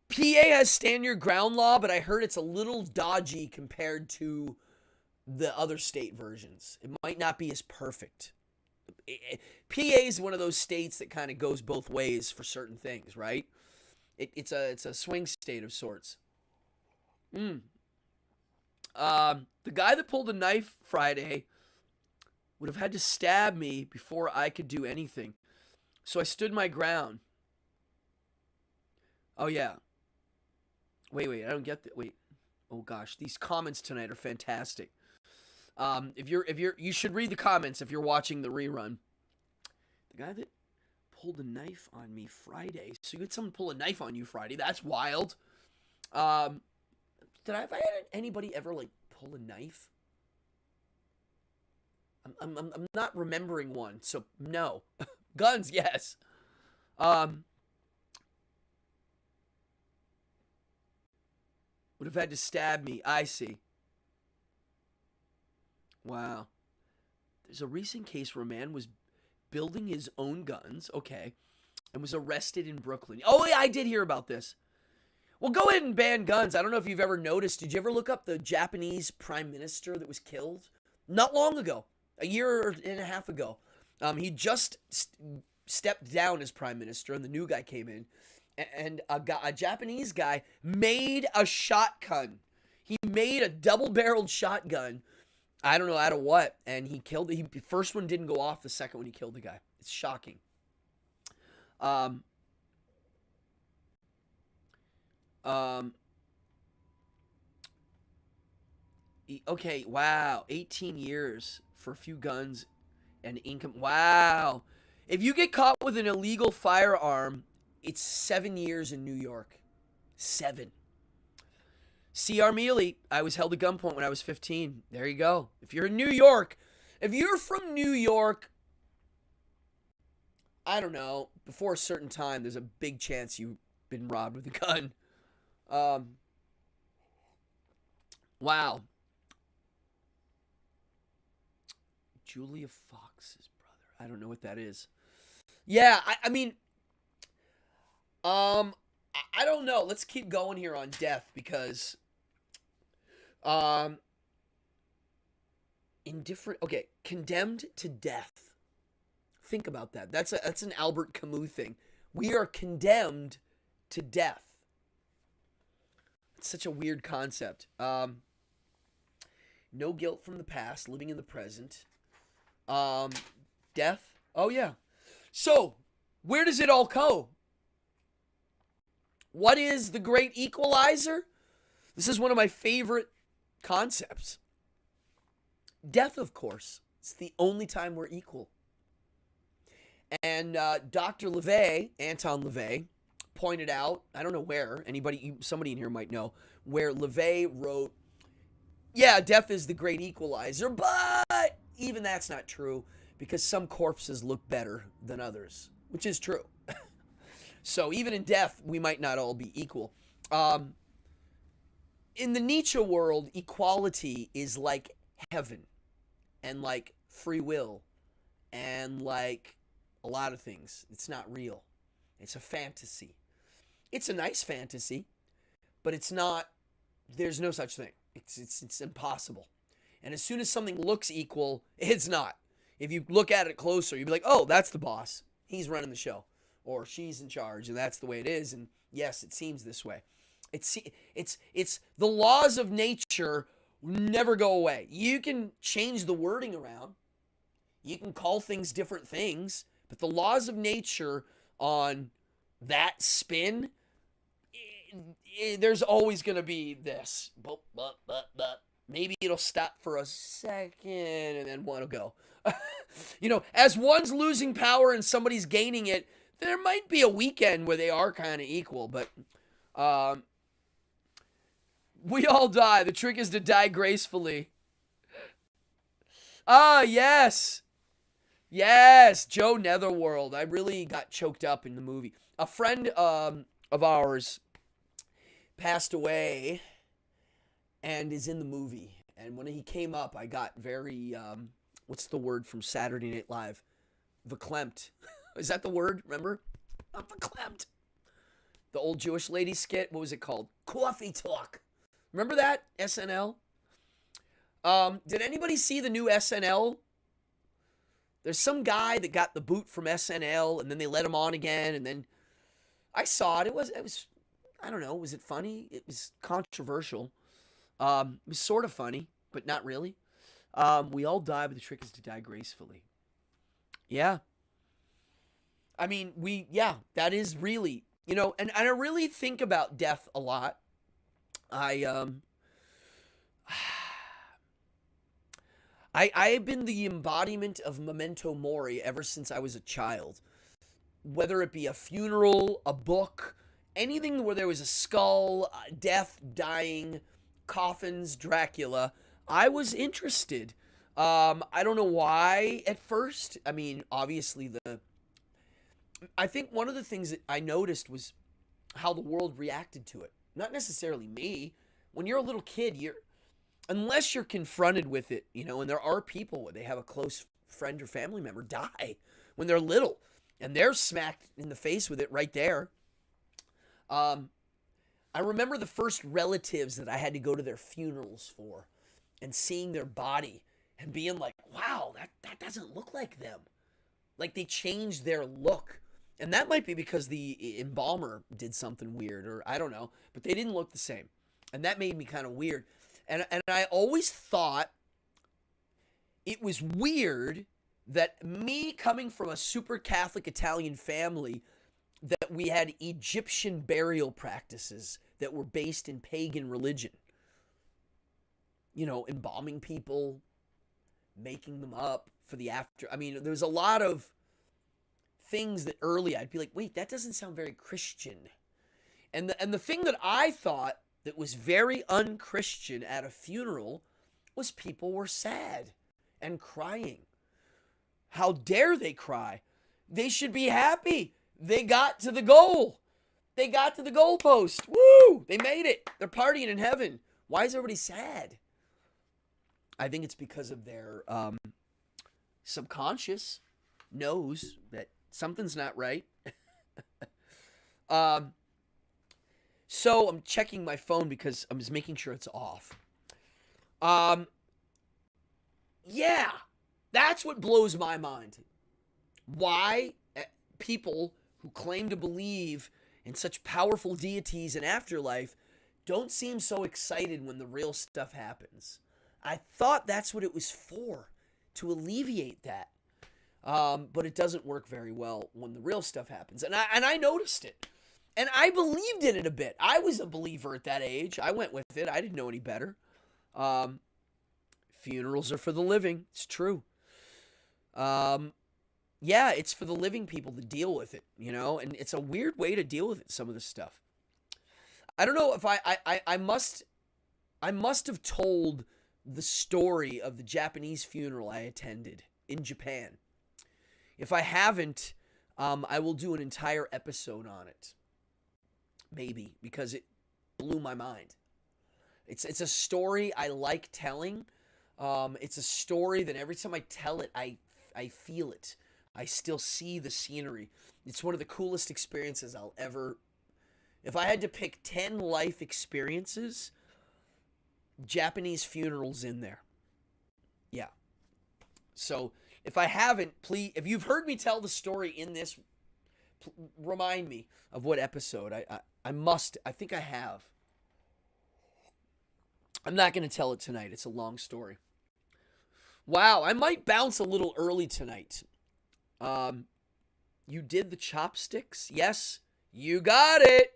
PA has stand your ground law, but I heard it's a little dodgy compared to the other state versions. It might not be as perfect. PA is one of those states that kind of goes both ways for certain things, right? It's a swing state of sorts. The guy that pulled a knife Friday would have had to stab me before I could do anything. So I stood my ground. Oh yeah. Wait, I don't get that. Wait. Oh gosh, these comments tonight are fantastic. You should read the comments if you're watching the rerun. The guy that pulled a knife on me Friday. So you had someone pull a knife on you Friday. That's wild. Have I had anybody ever like pull a knife? I'm not remembering one, so no. Guns, yes. Would have had to stab me. I see. Wow. There's a recent case where a man was building his own guns, okay, and was arrested in Brooklyn. Oh, yeah, I did hear about this. Well, go ahead and ban guns. I don't know if you've ever noticed. Did you ever look up the Japanese prime minister that was killed? Not long ago. A year and a half ago. He just stepped down as prime minister, and the new guy came in. And a Japanese guy made a shotgun. He made a double-barreled shotgun. I don't know out of what. And he killed it. The first one didn't go off. The second one, he killed the guy. It's shocking. Okay, wow. 18 years for a few guns and income. Wow. If you get caught with an illegal firearm, it's 7 years in New York. 7. C.R. Mealy, I was held at gunpoint when I was 15. There you go. If you're in New York, if you're from New York, I don't know, before a certain time, there's a big chance you've been robbed with a gun. Wow. Julia Fox's brother. I don't know what that is. Yeah, I mean, I don't know. Let's keep going here on death because, condemned to death. Think about that. That's an Albert Camus thing. We are condemned to death. It's such a weird concept. No guilt from the past, living in the present. Death. Oh yeah. So, where does it all go? What is the great equalizer? This is one of my favorite concepts. Death, of course. It's the only time we're equal. And Dr. LaVey, Anton LaVey, pointed out, I don't know where, somebody in here might know, where LaVey wrote, yeah, death is the great equalizer, but even that's not true because some corpses look better than others, which is true. So even in death, we might not all be equal. In the Nietzsche world, equality is like heaven and like free will and like a lot of things. It's not real. It's a fantasy. It's a nice fantasy, but it's not, there's no such thing. It's impossible. And as soon as something looks equal, it's not. If you look at it closer, you'll be like, oh, that's the boss. He's running the show. Or she's in charge, and that's the way it is. And yes, it seems this way. It's the laws of nature never go away. You can change the wording around. You can call things different things, but the laws of nature on that spin, there's always going to be this. Maybe it'll stop for a second, and then one will go. As one's losing power and somebody's gaining it, there might be a weekend where they are kind of equal, but we all die. The trick is to die gracefully. Ah, yes. Yes, Joe Netherworld. I really got choked up in the movie. A friend of ours passed away and is in the movie. And when he came up, I got very, what's the word from Saturday Night Live? Verklempt. Is that the word? Remember? I'm verklempt. The old Jewish lady skit. What was it called? Coffee Talk. Remember that? SNL? Did anybody see the new SNL? There's some guy that got the boot from SNL, and then they let him on again, and then I saw it. It was I don't know. Was it funny? It was controversial. It was sort of funny, but not really. We all die, but the trick is to die gracefully. Yeah. I mean, that is really, and I really think about death a lot. I I have been the embodiment of memento mori ever since I was a child. Whether it be a funeral, a book, anything where there was a skull, death, dying, coffins, Dracula, I was interested. I don't know why at first. I mean, obviously I think one of the things that I noticed was how the world reacted to it. Not necessarily me. When you're a little kid, unless you're confronted with it, and there are people where they have a close friend or family member die when they're little, and they're smacked in the face with it right there. I remember the first relatives that I had to go to their funerals for, and seeing their body and being like, wow, that doesn't look like them. Like they changed their look. And that might be because the embalmer did something weird, or I don't know, but they didn't look the same. And that made me kind of weird. And I always thought it was weird that me coming from a super Catholic Italian family, that we had Egyptian burial practices that were based in pagan religion. Embalming people, making them up for the after. I mean, there's a lot of things that early I'd be like, wait, that doesn't sound very Christian. And the thing that I thought that was very unchristian at a funeral was people were sad and crying. How dare they cry? They should be happy. They got to the goal. They got to the goalpost. Woo! They made it. They're partying in heaven. Why is everybody sad? I think it's because of their subconscious knows that something's not right. So I'm checking my phone because I'm just making sure it's off. Yeah, that's what blows my mind. Why people who claim to believe in such powerful deities and afterlife don't seem so excited when the real stuff happens. I thought that's what it was for, to alleviate that. But it doesn't work very well when the real stuff happens. And I noticed it. And I believed in it a bit. I was a believer at that age. I went with it. I didn't know any better. Funerals are for the living. It's true. Yeah, it's for the living people to deal with it, and it's a weird way to deal with it, some of this stuff. I don't know if I must have told the story of the Japanese funeral I attended in Japan. If I haven't, I will do an entire episode on it. Maybe, because it blew my mind. It's a story I like telling. It's a story that every time I tell it, I feel it. I still see the scenery. It's one of the coolest experiences I'll ever... If I had to pick 10 life experiences, Japanese funerals in there. Yeah. So, if I haven't, please... If you've heard me tell the story in this, remind me of what episode. I must... I think I have. I'm not going to tell it tonight. It's a long story. Wow, I might bounce a little early tonight. You did the chopsticks? Yes, you got it.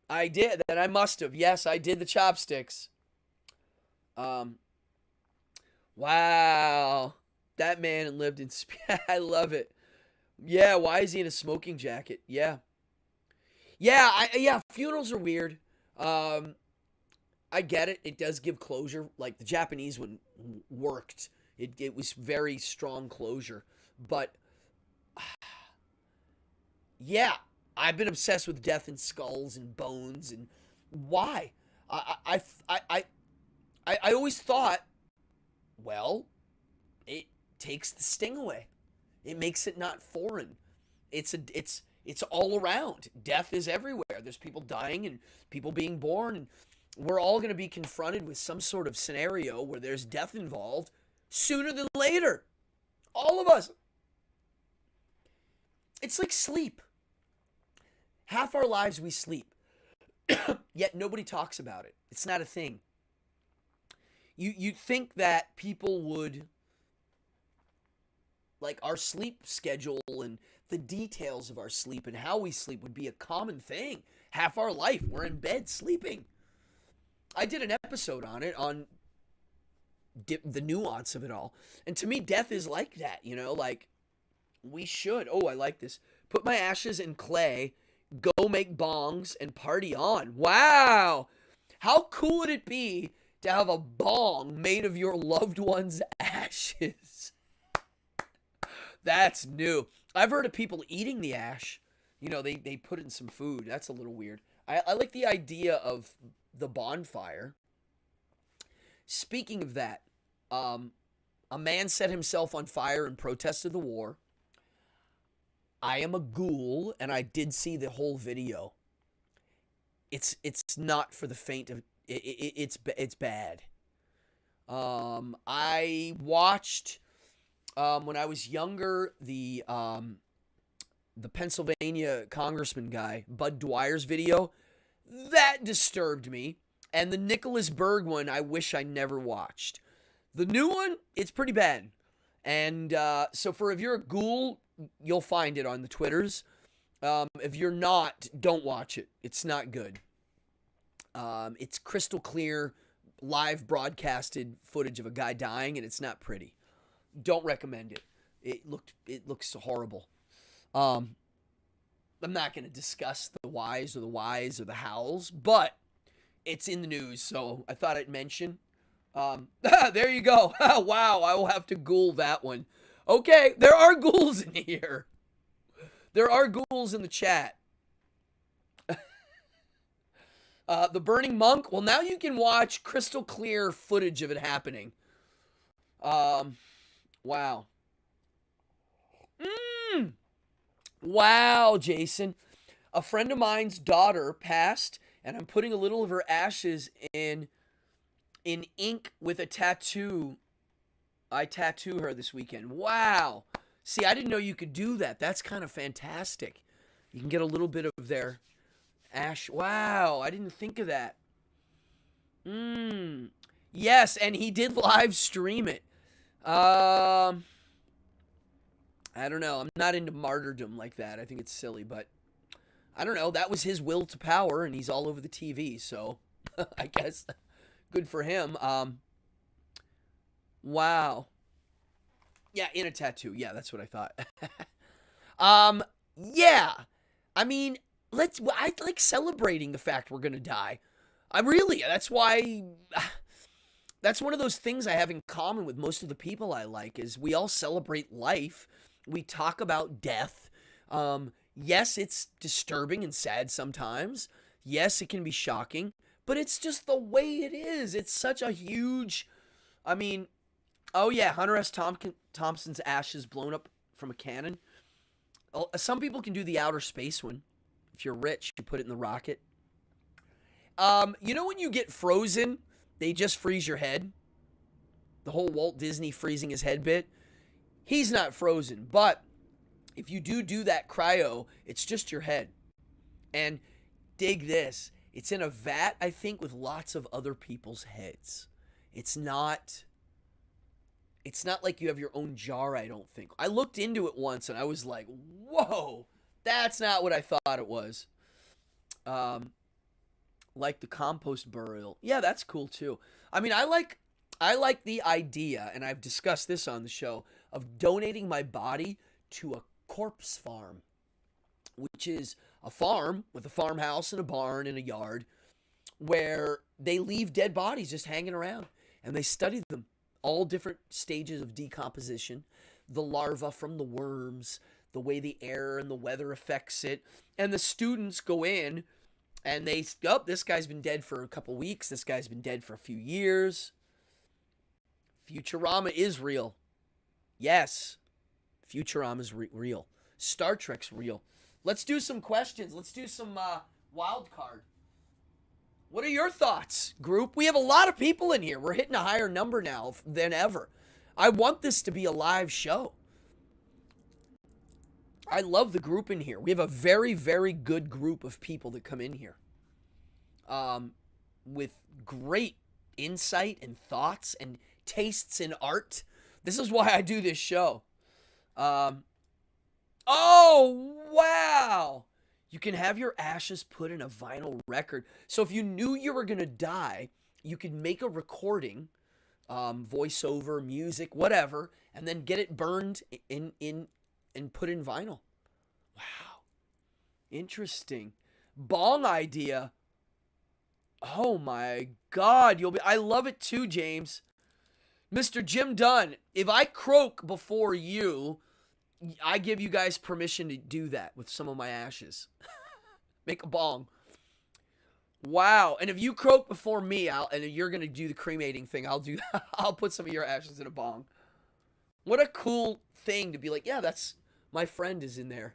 I did. That I must have. Yes, I did the chopsticks. Wow. That man lived in... I love it. Yeah, why is he in a smoking jacket? Yeah. Yeah, funerals are weird. I get it. It does give closure. Like the Japanese one worked. It was very strong closure. But yeah, I've been obsessed with death and skulls and bones and why? I always thought, well, it takes the sting away. It makes it not foreign. It's all around. Death is everywhere. There's people dying and people being born, and we're all going to be confronted with some sort of scenario where there's death involved sooner than later. All of us. It's like sleep. Half our lives we sleep, yet nobody talks about it. It's not a thing. You'd think that people would, like, our sleep schedule and the details of our sleep and how we sleep would be a common thing. Half our life we're in bed sleeping. I did an episode on it, on the nuance of it all. And to me, death is like that, you know, like, we should, oh, I like this, put my ashes in clay, go make bongs, and party on. Wow! How cool would it be to have a bong made of your loved one's ashes? That's new. I've heard of people eating the ash. You know, they put it in some food. That's a little weird. I like the idea of the bonfire. Speaking of that, a man set himself on fire in protest of the war. I am a ghoul, and I did see the whole video. It's not for the faint of it's bad. I watched when I was younger the Pennsylvania congressman guy, Bud Dwyer's video. That disturbed me. And the Nicholas Berg one, I wish I never watched. The new one, it's pretty bad. And so if you're a ghoul, you'll find it on the Twitters. If you're not, don't watch it. It's not good. It's crystal clear, live broadcasted footage of a guy dying, and it's not pretty. Don't recommend it. It looks horrible. I'm not going to discuss the whys or the hows, but it's in the news, so I thought I'd mention. There you go. Wow, I will have to ghoul that one. Okay, there are ghouls in here. There are ghouls in the chat. The Burning Monk. Well, now you can watch crystal clear footage of it happening. Wow. Wow, Jason. A friend of mine's daughter passed, and I'm putting a little of her ashes in ink with a tattoo. I tattoo her this weekend. Wow. See, I didn't know you could do that. That's kind of fantastic. You can get a little bit of their ash. Wow, I didn't think of that. Yes, and he did live stream it. I don't know. I'm not into martyrdom like that. I think it's silly, but I don't know. That was his will to power, and he's all over the TV, so I guess good for him. Wow. Yeah, in a tattoo. Yeah, that's what I thought. Yeah. I mean, I like celebrating the fact we're going to die. That's why, that's one of those things I have in common with most of the people I like, is we all celebrate life. We talk about death. Yes, it's disturbing and sad sometimes. Yes, it can be shocking, but it's just the way it is. It's such a huge, I mean, oh yeah, Hunter S. Thompson's ashes blown up from a cannon. Some people can do the outer space one. If you're rich, you put it in the rocket. You know when you get frozen, they just freeze your head? The whole Walt Disney freezing his head bit? He's not frozen, but if you do that cryo, it's just your head. And dig this. It's in a vat, I think, with lots of other people's heads. It's not like you have your own jar, I don't think. I looked into it once and I was like, whoa, that's not what I thought it was. Like the compost burial. Yeah, that's cool too. I mean, I like the idea, and I've discussed this on the show, of donating my body to a corpse farm, which is a farm with a farmhouse and a barn and a yard where they leave dead bodies just hanging around and they study them. All different stages of decomposition, the larva from the worms, the way the air and the weather affects it. And the students go in and they, this guy's been dead for a couple weeks. This guy's been dead for a few years. Futurama is real. Yes, Futurama's real. Star Trek's real. Let's do some questions. Let's do some wild card. What are your thoughts, group? We have a lot of people in here. We're hitting a higher number now than ever. I want this to be a live show. I love the group in here. We have a very, very good group of people that come in here with great insight and thoughts and tastes in art. This is why I do this show. Oh, wow. You can have your ashes put in a vinyl record. So if you knew you were going to die, you could make a recording, voiceover, music, whatever, and then get it burned in and put in vinyl. Wow. Interesting. Bong idea. Oh my God. I love it too, James. Mr. Jim Dunn, if I croak before you, I give you guys permission to do that with some of my ashes. Make a bong. Wow. And if you croak before me, and you're going to do the cremating thing, I'll put some of your ashes in a bong. What a cool thing to be like, yeah, that's my friend is in there.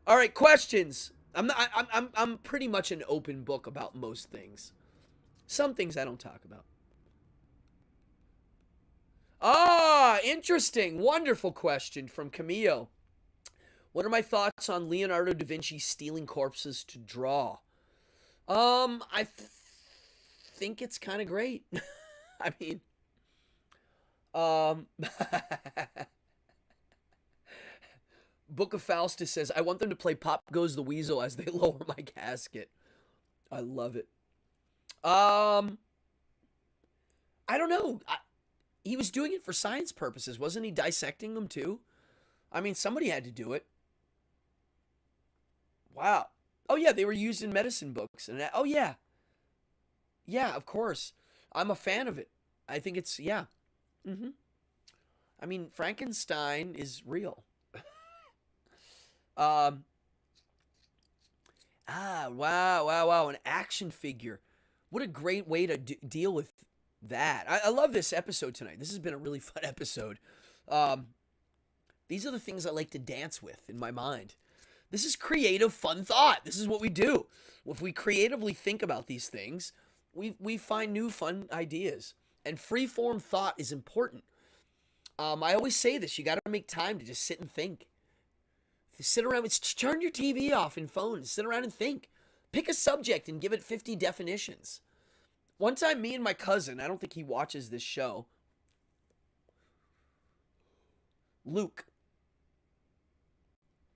All right, questions. I'm pretty much an open book about most things. Some things I don't talk about. Ah, interesting. Wonderful question from Camillo. What are my thoughts on Leonardo da Vinci stealing corpses to draw? I think it's kind of great. I mean, Book of Faustus says, I want them to play Pop Goes the Weasel as they lower my casket. I love it. I don't know. He was doing it for science purposes. Wasn't he dissecting them too? I mean, somebody had to do it. Wow. Oh, yeah, they were used in medicine books. And oh, yeah. Yeah, of course. I'm a fan of it. I think it's, yeah. I mean, Frankenstein is real. Wow. An action figure. What a great way to deal with that. I love this episode tonight. This has been a really fun episode. These are the things I like to dance with in my mind. This is creative, fun thought. This is what we do. If we creatively think about these things, we find new fun ideas. And free-form thought is important. I always say this. You got to make time to just sit and think. If you sit around, turn your TV off and phone. Sit around and think. Pick a subject and give it 50 definitions. One time, me and my cousin, I don't think he watches this show, Luke.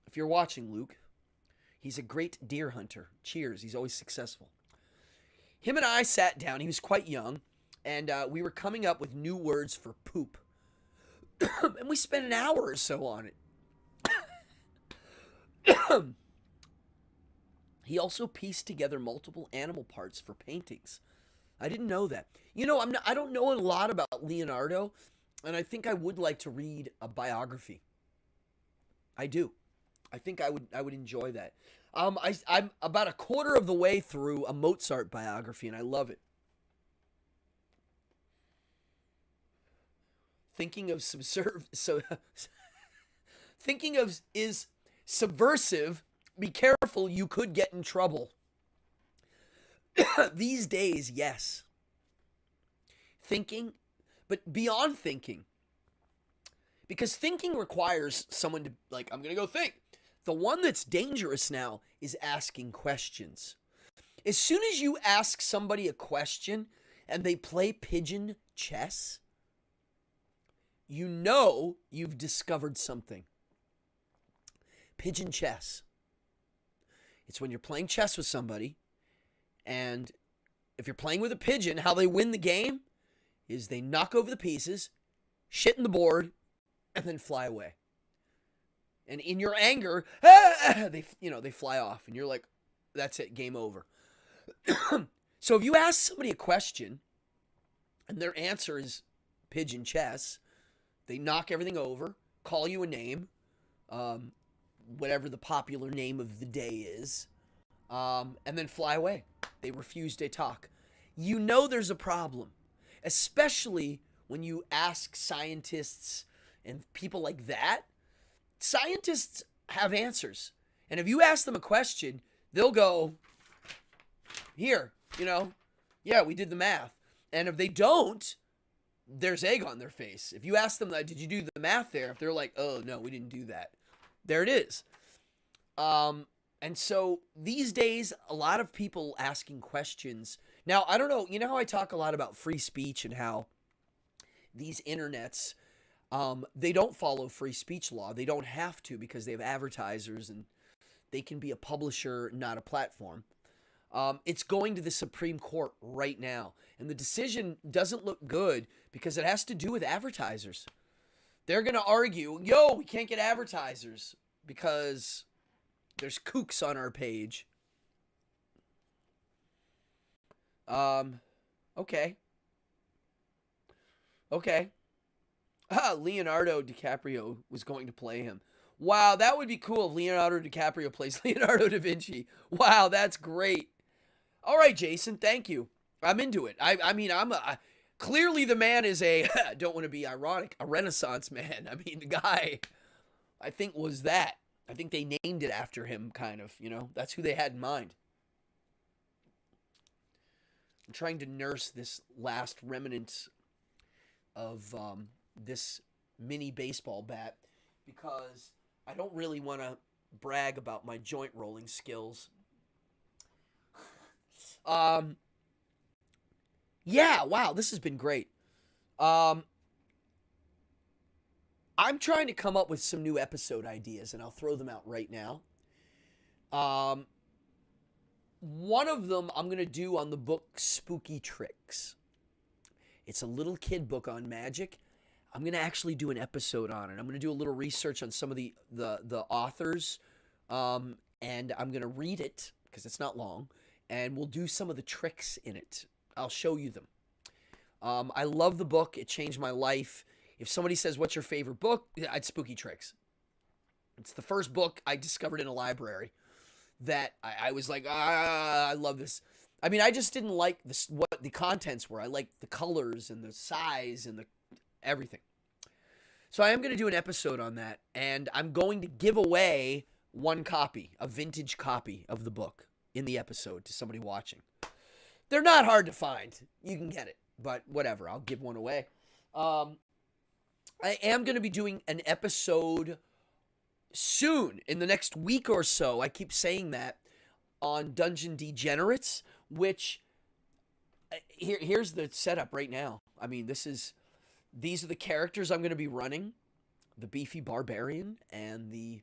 If you're watching, Luke, he's a great deer hunter. Cheers. He's always successful. Him and I sat down. He was quite young, and we were coming up with new words for poop. And we spent an hour or so on it. He also pieced together multiple animal parts for paintings. I didn't know that. You know, I don't know a lot about Leonardo, and I think I would like to read a biography. I do. I think I would enjoy that. I'm about a quarter of the way through a Mozart biography, and I love it. Thinking of is subversive. Be careful, you could get in trouble. These days, yes. Thinking, but beyond thinking. Because thinking requires someone to, like, I'm going to go think. The one that's dangerous now is asking questions. As soon as you ask somebody a question and they play pigeon chess, you know you've discovered something. Pigeon chess. It's when you're playing chess with somebody, and if you're playing with a pigeon, how they win the game is they knock over the pieces, shit in the board, and then fly away. And in your anger, they fly off, and you're like, that's it, game over. So if you ask somebody a question, and their answer is pigeon chess, they knock everything over, call you a name, whatever the popular name of the day is, and then fly away. They refuse to talk. You know there's a problem, especially when you ask scientists and people like that. Scientists have answers. And if you ask them a question, they'll go, here, yeah, we did the math. And if they don't, there's egg on their face. If you ask them, did you do the math there? If they're like, oh, no, we didn't do that. There it is. And so these days, a lot of people asking questions. Now, I don't know. You know how I talk a lot about free speech and how these internets, they don't follow free speech law. They don't have to because they have advertisers and they can be a publisher, not a platform. It's going to the Supreme Court right now. And the decision doesn't look good because it has to do with advertisers. They're going to argue, we can't get advertisers because there's kooks on our page. Okay. Leonardo DiCaprio was going to play him. Wow, that would be cool if Leonardo DiCaprio plays Leonardo da Vinci. Wow, that's great. All right, Jason, thank you. I'm into it. I mean, clearly the man is I don't want to be ironic, a Renaissance man. I mean, the guy, I think, was that. I think they named it after him, kind of, That's who they had in mind. I'm trying to nurse this last remnant of this mini baseball bat because I don't really want to brag about my joint rolling skills. Yeah, wow, this has been great. I'm trying to come up with some new episode ideas, and I'll throw them out right now. One of them I'm going to do on the book Spooky Tricks. It's a little kid book on magic. I'm going to actually do an episode on it. I'm going to do a little research on some of the authors, and I'm going to read it because it's not long, and we'll do some of the tricks in it. I'll show you them. I love the book. It changed my life. If somebody says, what's your favorite book? It's Spooky Tricks. It's the first book I discovered in a library that I was like, I love this. I mean, I just didn't like what the contents were. I liked the colors and the size and the everything. So I am going to do an episode on that, and I'm going to give away one copy, a vintage copy of the book in the episode to somebody watching. They're not hard to find. You can get it, but whatever. I'll give one away. I am going to be doing an episode soon, in the next week or so. I keep saying that, on Dungeon Degenerates, which here's the setup right now. I mean, these are the characters I'm going to be running: the beefy barbarian and the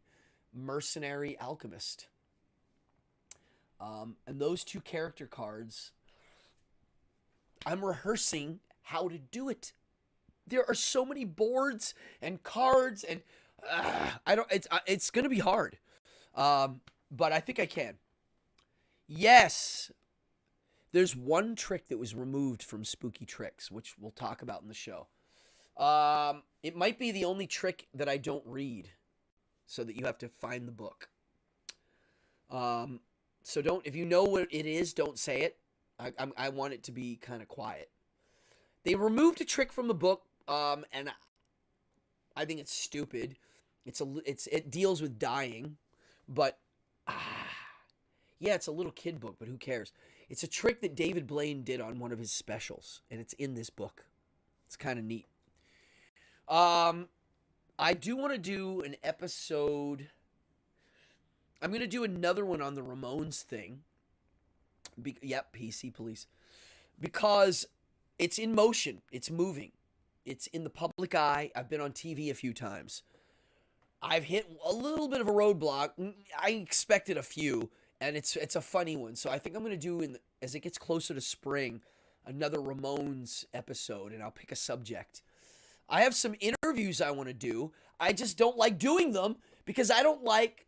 mercenary alchemist. And those two character cards, I'm rehearsing how to do it. There are so many boards and cards, and it's going to be hard. But I think I can. Yes. There's one trick that was removed from Spooky Tricks, which we'll talk about in the show. It might be the only trick that I don't read, so that you have to find the book. So if you know what it is, don't say it. I want it to be kind of quiet. They removed a trick from the book, and I think it's stupid. It deals with dying, but yeah, it's a little kid book, but who cares? It's a trick that David Blaine did on one of his specials, and it's in this book. It's kind of neat. I do want to do an episode. I'm going to do another one on the Ramones thing. Yep, PC Police. Because it's in motion. It's moving. It's in the public eye. I've been on TV a few times. I've hit a little bit of a roadblock. I expected a few, and it's a funny one. So I think I'm going to do, as it gets closer to spring, another Ramones episode, and I'll pick a subject. I have some interviews I want to do. I just don't like doing them because I don't like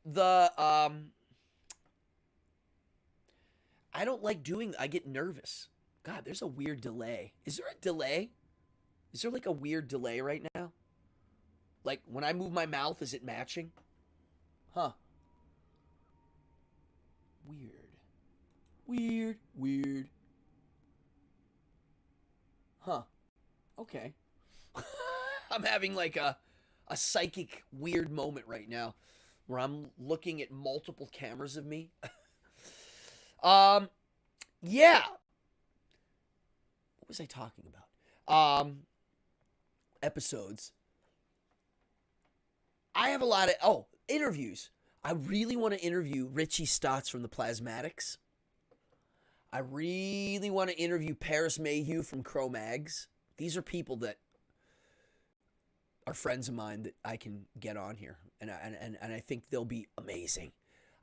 I get nervous. God, there's a weird delay. Is there a delay? Is there like a weird delay right now? Like when I move my mouth, is it matching? Huh. Weird. Huh. Okay. I'm having like a psychic weird moment right now where I'm looking at multiple cameras of me. Yeah. What was I talking about? Episodes. I have a lot of interviews. I really want to interview Richie Stotts from the Plasmatics. I really want to interview Paris Mayhew from Cro-Mags. These are people that are friends of mine that I can get on here, and I think they'll be amazing.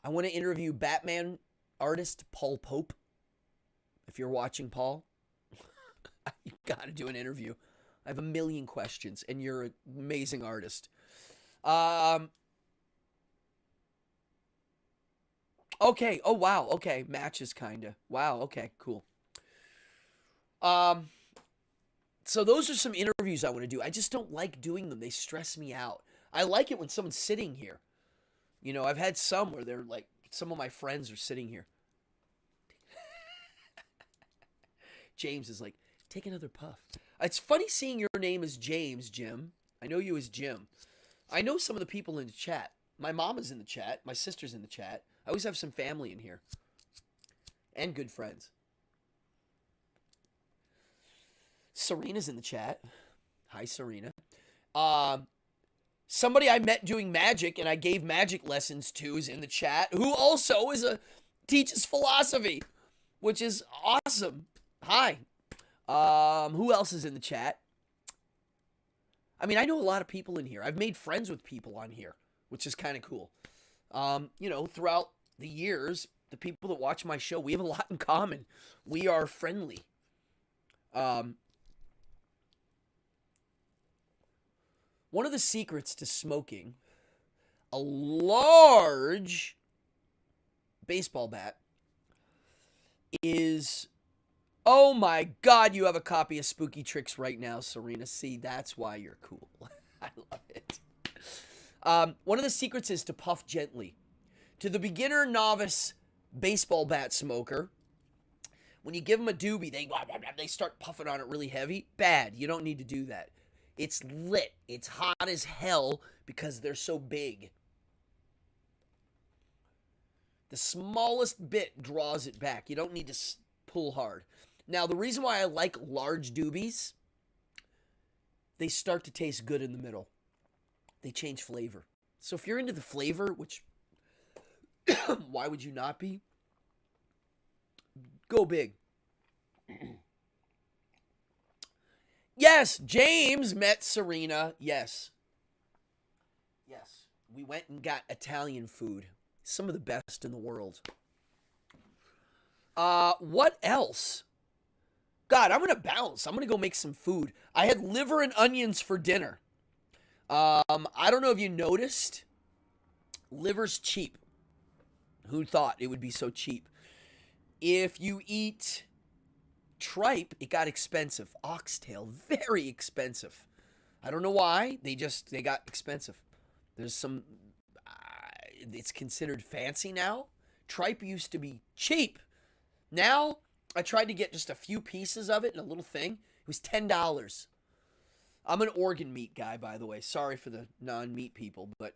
I want to interview Batman artist Paul Pope. If you're watching, Paul, you got to do an interview. I have a million questions, and you're an amazing artist. Okay. Oh, wow. Okay. Matches, kind of. Wow. Okay. Cool. Um, so those are some interviews I want to do. I just don't like doing them. They stress me out. I like it when someone's sitting here. You know, I've had some where they're like, some of my friends are sitting here. James is like, take another puff. It's funny seeing your name as James, Jim. I know you as Jim. I know some of the people in the chat. My mom is in the chat. My sister's in the chat. I always have some family in here. And good friends. Serena's in the chat. Hi, Serena. Somebody I met doing magic and I gave magic lessons to is in the chat, who also teaches philosophy, which is awesome. Hi. Who else is in the chat? I mean, I know a lot of people in here. I've made friends with people on here, which is kind of cool. You know, throughout the years, the people that watch my show, we have a lot in common. We are friendly. One of the secrets to smoking a large baseball bat is, oh my God, you have a copy of Spooky Tricks right now, Serena. See, that's why you're cool. I love it. One of the secrets is to puff gently. To the beginner novice baseball bat smoker, when you give them a doobie, they start puffing on it really heavy. Bad. You don't need to do that. It's lit. It's hot as hell because they're so big. The smallest bit draws it back. You don't need to pull hard. Now, the reason why I like large doobies, they start to taste good in the middle. They change flavor. So if you're into the flavor, which why would you not be? Go big. Yes, James met Serena. Yes. Yes. We went and got Italian food. Some of the best in the world. What else? God, I'm going to bounce. I'm going to go make some food. I had liver and onions for dinner. I don't know if you noticed. Liver's cheap. Who thought it would be so cheap? If you eat tripe, it got expensive. Oxtail, very expensive. I don't know why. They got expensive. There's some, it's considered fancy now. Tripe used to be cheap. Now, I tried to get just a few pieces of it in a little thing. It was $10. I'm an organ meat guy, by the way. Sorry for the non-meat people, but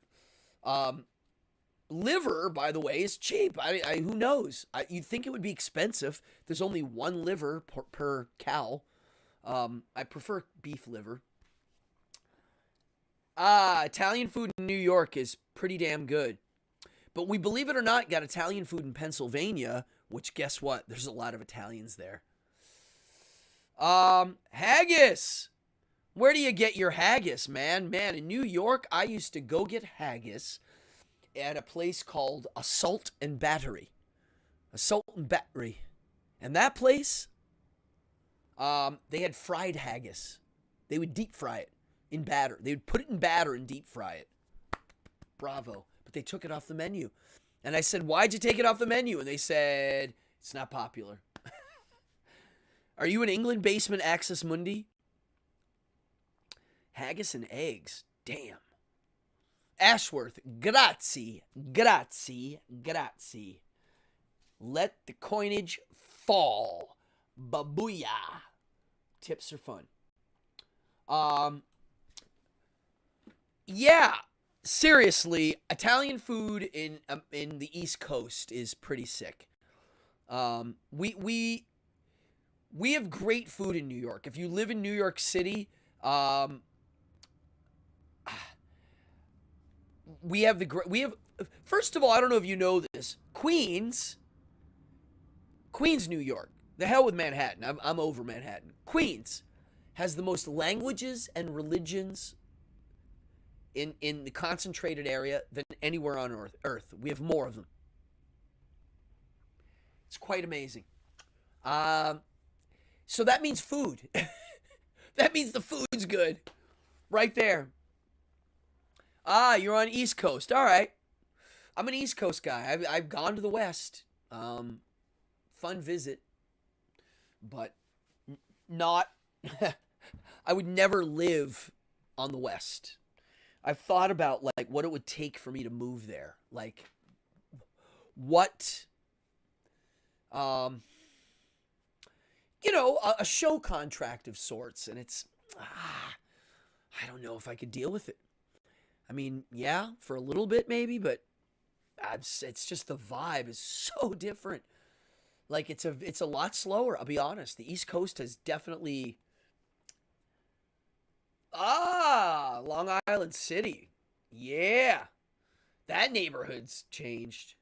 liver, by the way, is cheap. Who knows? You'd think it would be expensive. There's only one liver per cow. I prefer beef liver. Italian food in New York is pretty damn good. But we, believe it or not, got Italian food in Pennsylvania, which, guess what? There's a lot of Italians there. Haggis. Where do you get your haggis, man? Man, in New York, I used to go get haggis at a place called Assault and Battery. Assault and Battery. And that place, they had fried haggis. They would deep fry it in batter. They would put it in batter and deep fry it. Bravo. But they took it off the menu. And I said, why'd you take it off the menu? And they said, it's not popular. Are you in England, Basement Access Mundi? Haggis and eggs. Damn. Ashworth, grazie, grazie, grazie. Let the coinage fall. Babuya. Tips are fun. Yeah, seriously, Italian food in the East Coast is pretty sick. We have great food in New York. If you live in New York City, um, we have first of all, I don't know if you know this, Queens, New York. The hell with Manhattan. I'm over Manhattan. Queens has the most languages and religions in the concentrated area than anywhere on Earth. We have more of them. It's quite amazing. Um, so that means food. That means the food's good. Right there. Ah, you're on East Coast. All right. I'm an East Coast guy. I've gone to the West. Fun visit, but not. I would never live on the West. I've thought about like what it would take for me to move there. Like what um a show contract of sorts, and it's I don't know if I could deal with it. I mean, yeah, for a little bit maybe, but it's just the vibe is so different. Like it's a lot slower, I'll be honest. The East Coast has definitely Long Island City. Yeah. That neighborhood's changed.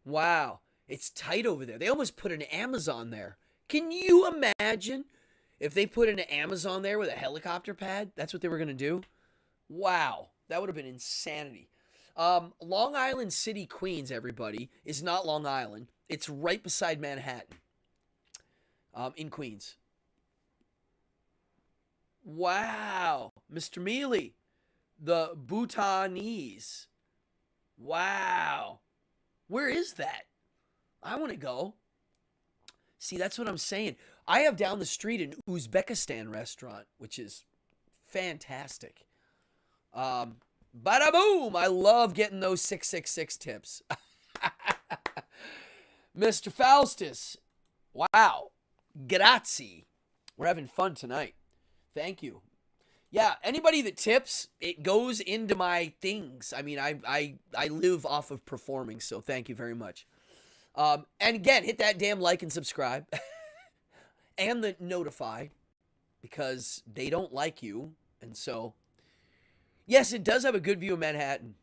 Wow. It's tight over there. They almost put an Amazon there. Can you imagine if they put an Amazon there with a helicopter pad? That's what they were going to do? Wow. That would have been insanity. Long Island City, Queens, everybody, is not Long Island. It's right beside Manhattan, in Queens. Wow. Mr. Mealy, the Bhutanese. Wow. Where is that? I want to go. See, that's what I'm saying. I have down the street an Uzbekistan restaurant, which is fantastic. Bada boom! I love getting those 666 tips. Mr. Faustus. Wow. Grazie. We're having fun tonight. Thank you. Yeah, anybody that tips, it goes into my things. I mean, I live off of performing, so thank you very much. And again, hit that damn like and subscribe. And the notify, because they don't like you. And so, yes, it does have a good view of Manhattan.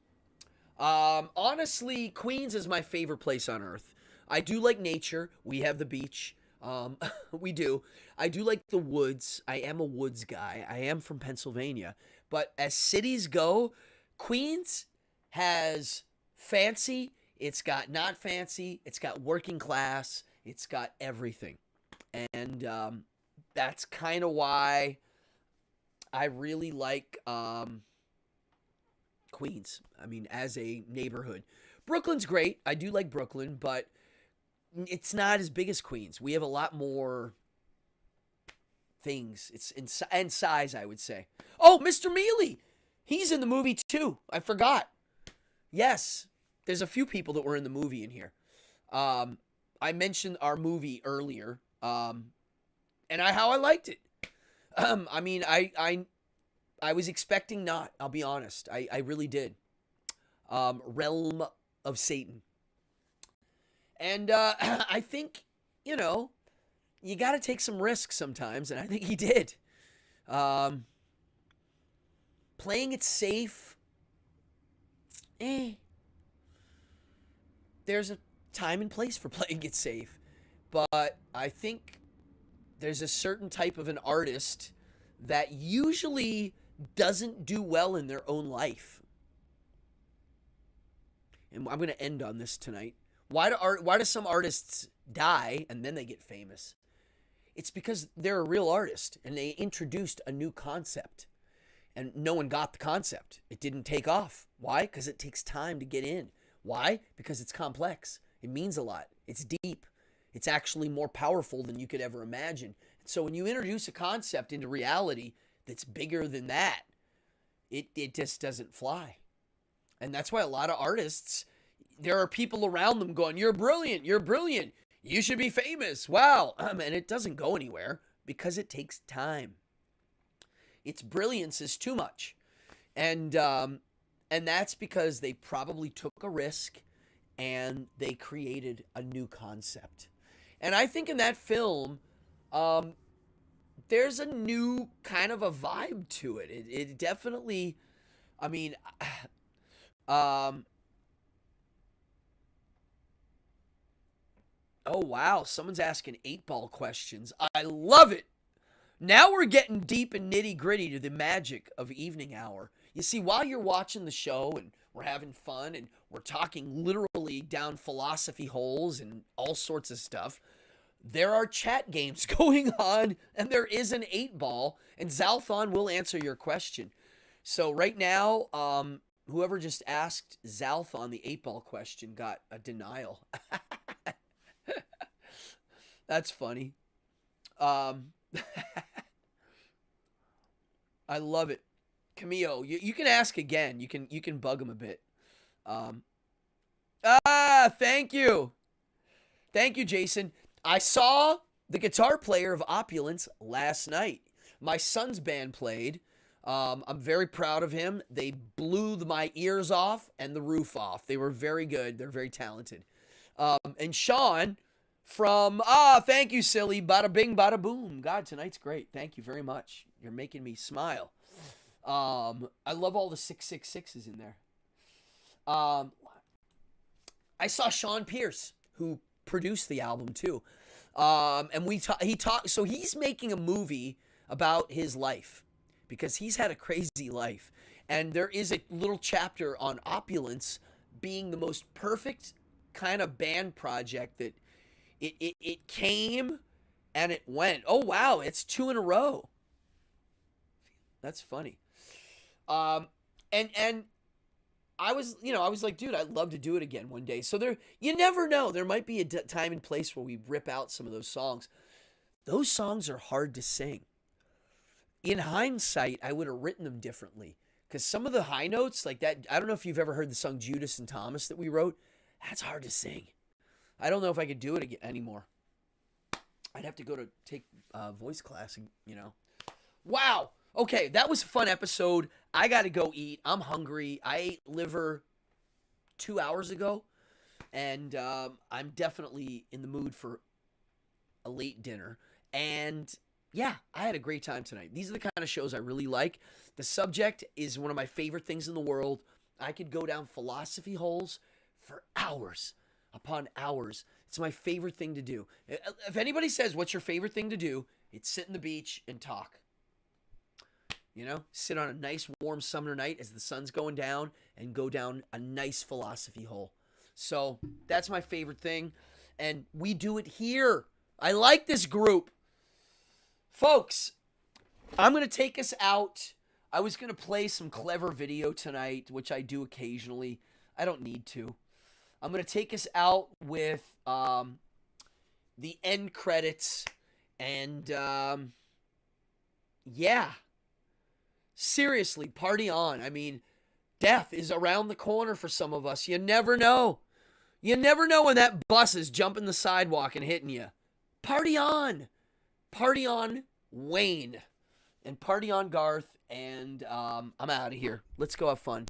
Honestly, Queens is my favorite place on earth. I do like nature. We have the beach. We do. I do like the woods. I am a woods guy. I am from Pennsylvania. But as cities go, Queens has fancy. It's got not fancy. It's got working class. It's got everything. And that's kind of why I really like Queens. I mean, as a neighborhood. Brooklyn's great. I do like Brooklyn, but it's not as big as Queens. We have a lot more things. It's in and size, I would say. Oh, Mr. Mealy. He's in the movie too. I forgot. Yes. There's a few people that were in the movie in here. I mentioned our movie earlier. And how I liked it. I mean, I was expecting not. I'll be honest. I really did. Realm of Satan. And I think, you got to take some risks sometimes, and I think he did. Playing it safe, there's a time and place for playing it safe. But I think there's a certain type of an artist that usually doesn't do well in their own life. And I'm going to end on this tonight. Why do some artists die and then they get famous? It's because they're a real artist and they introduced a new concept. And no one got the concept. It didn't take off. Why? Because it takes time to get in. Why? Because it's complex. It means a lot. It's deep. It's actually more powerful than you could ever imagine. So when you introduce a concept into reality that's bigger than that, it just doesn't fly. And that's why a lot of artists, there are people around them going, you're brilliant, you should be famous, wow. And it doesn't go anywhere because it takes time. Its brilliance is too much. And that's because they probably took a risk and they created a new concept. And I think in that film, um, there's a new kind of a vibe to it. It definitely, I mean, um, oh wow, someone's asking 8 ball questions. I love it. Now we're getting deep and nitty gritty to the magic of evening hour. You see, while you're watching the show and we're having fun and we're talking literally down philosophy holes and all sorts of stuff, there are chat games going on and there is an 8 ball, and Zalthon will answer your question. So right now, whoever just asked Zalthon the 8 ball question got a denial. That's funny. Um, I love it. Camille, you can ask again. You can bug him a bit. Um, thank you. Thank you, Jason. I saw the guitar player of Opulence last night. My son's band played. I'm very proud of him. They blew my ears off and the roof off. They were very good. They're very talented. And Sean from, thank you, silly. Bada bing, bada boom. God, tonight's great. Thank you very much. You're making me smile. I love all the 666s in there. I saw Sean Pierce, who produced the album too. And he talked, so he's making a movie about his life because he's had a crazy life. And there is a little chapter on Opulence being the most perfect kind of band project that it came and it went. Oh, wow. It's 2 in a row. That's funny. And I was like, dude, I'd love to do it again one day. So you never know. There might be a time and place where we rip out some of those songs. Those songs are hard to sing. In hindsight, I would have written them differently. Because some of the high notes, like that, I don't know if you've ever heard the song Judas and Thomas that we wrote. That's hard to sing. I don't know if I could do it anymore. I'd have to go to take voice class, Wow. Okay, that was a fun episode. I got to go eat. I'm hungry. I ate liver 2 hours ago, and I'm definitely in the mood for a late dinner. And yeah, I had a great time tonight. These are the kind of shows I really like. The subject is one of my favorite things in the world. I could go down philosophy holes for hours upon hours. It's my favorite thing to do. If anybody says, what's your favorite thing to do? It's sit on the beach and talk. Sit on a nice warm summer night as the sun's going down and go down a nice philosophy hole. So that's my favorite thing. And we do it here. I like this group. Folks, I'm going to take us out. I was going to play some clever video tonight, which I do occasionally. I don't need to. I'm going to take us out with the end credits. And yeah. Seriously, party on. I mean, death is around the corner for some of us. You never know. You never know when that bus is jumping the sidewalk and hitting you. Party on. Party on Wayne. And party on Garth. And I'm out of here. Let's go have fun.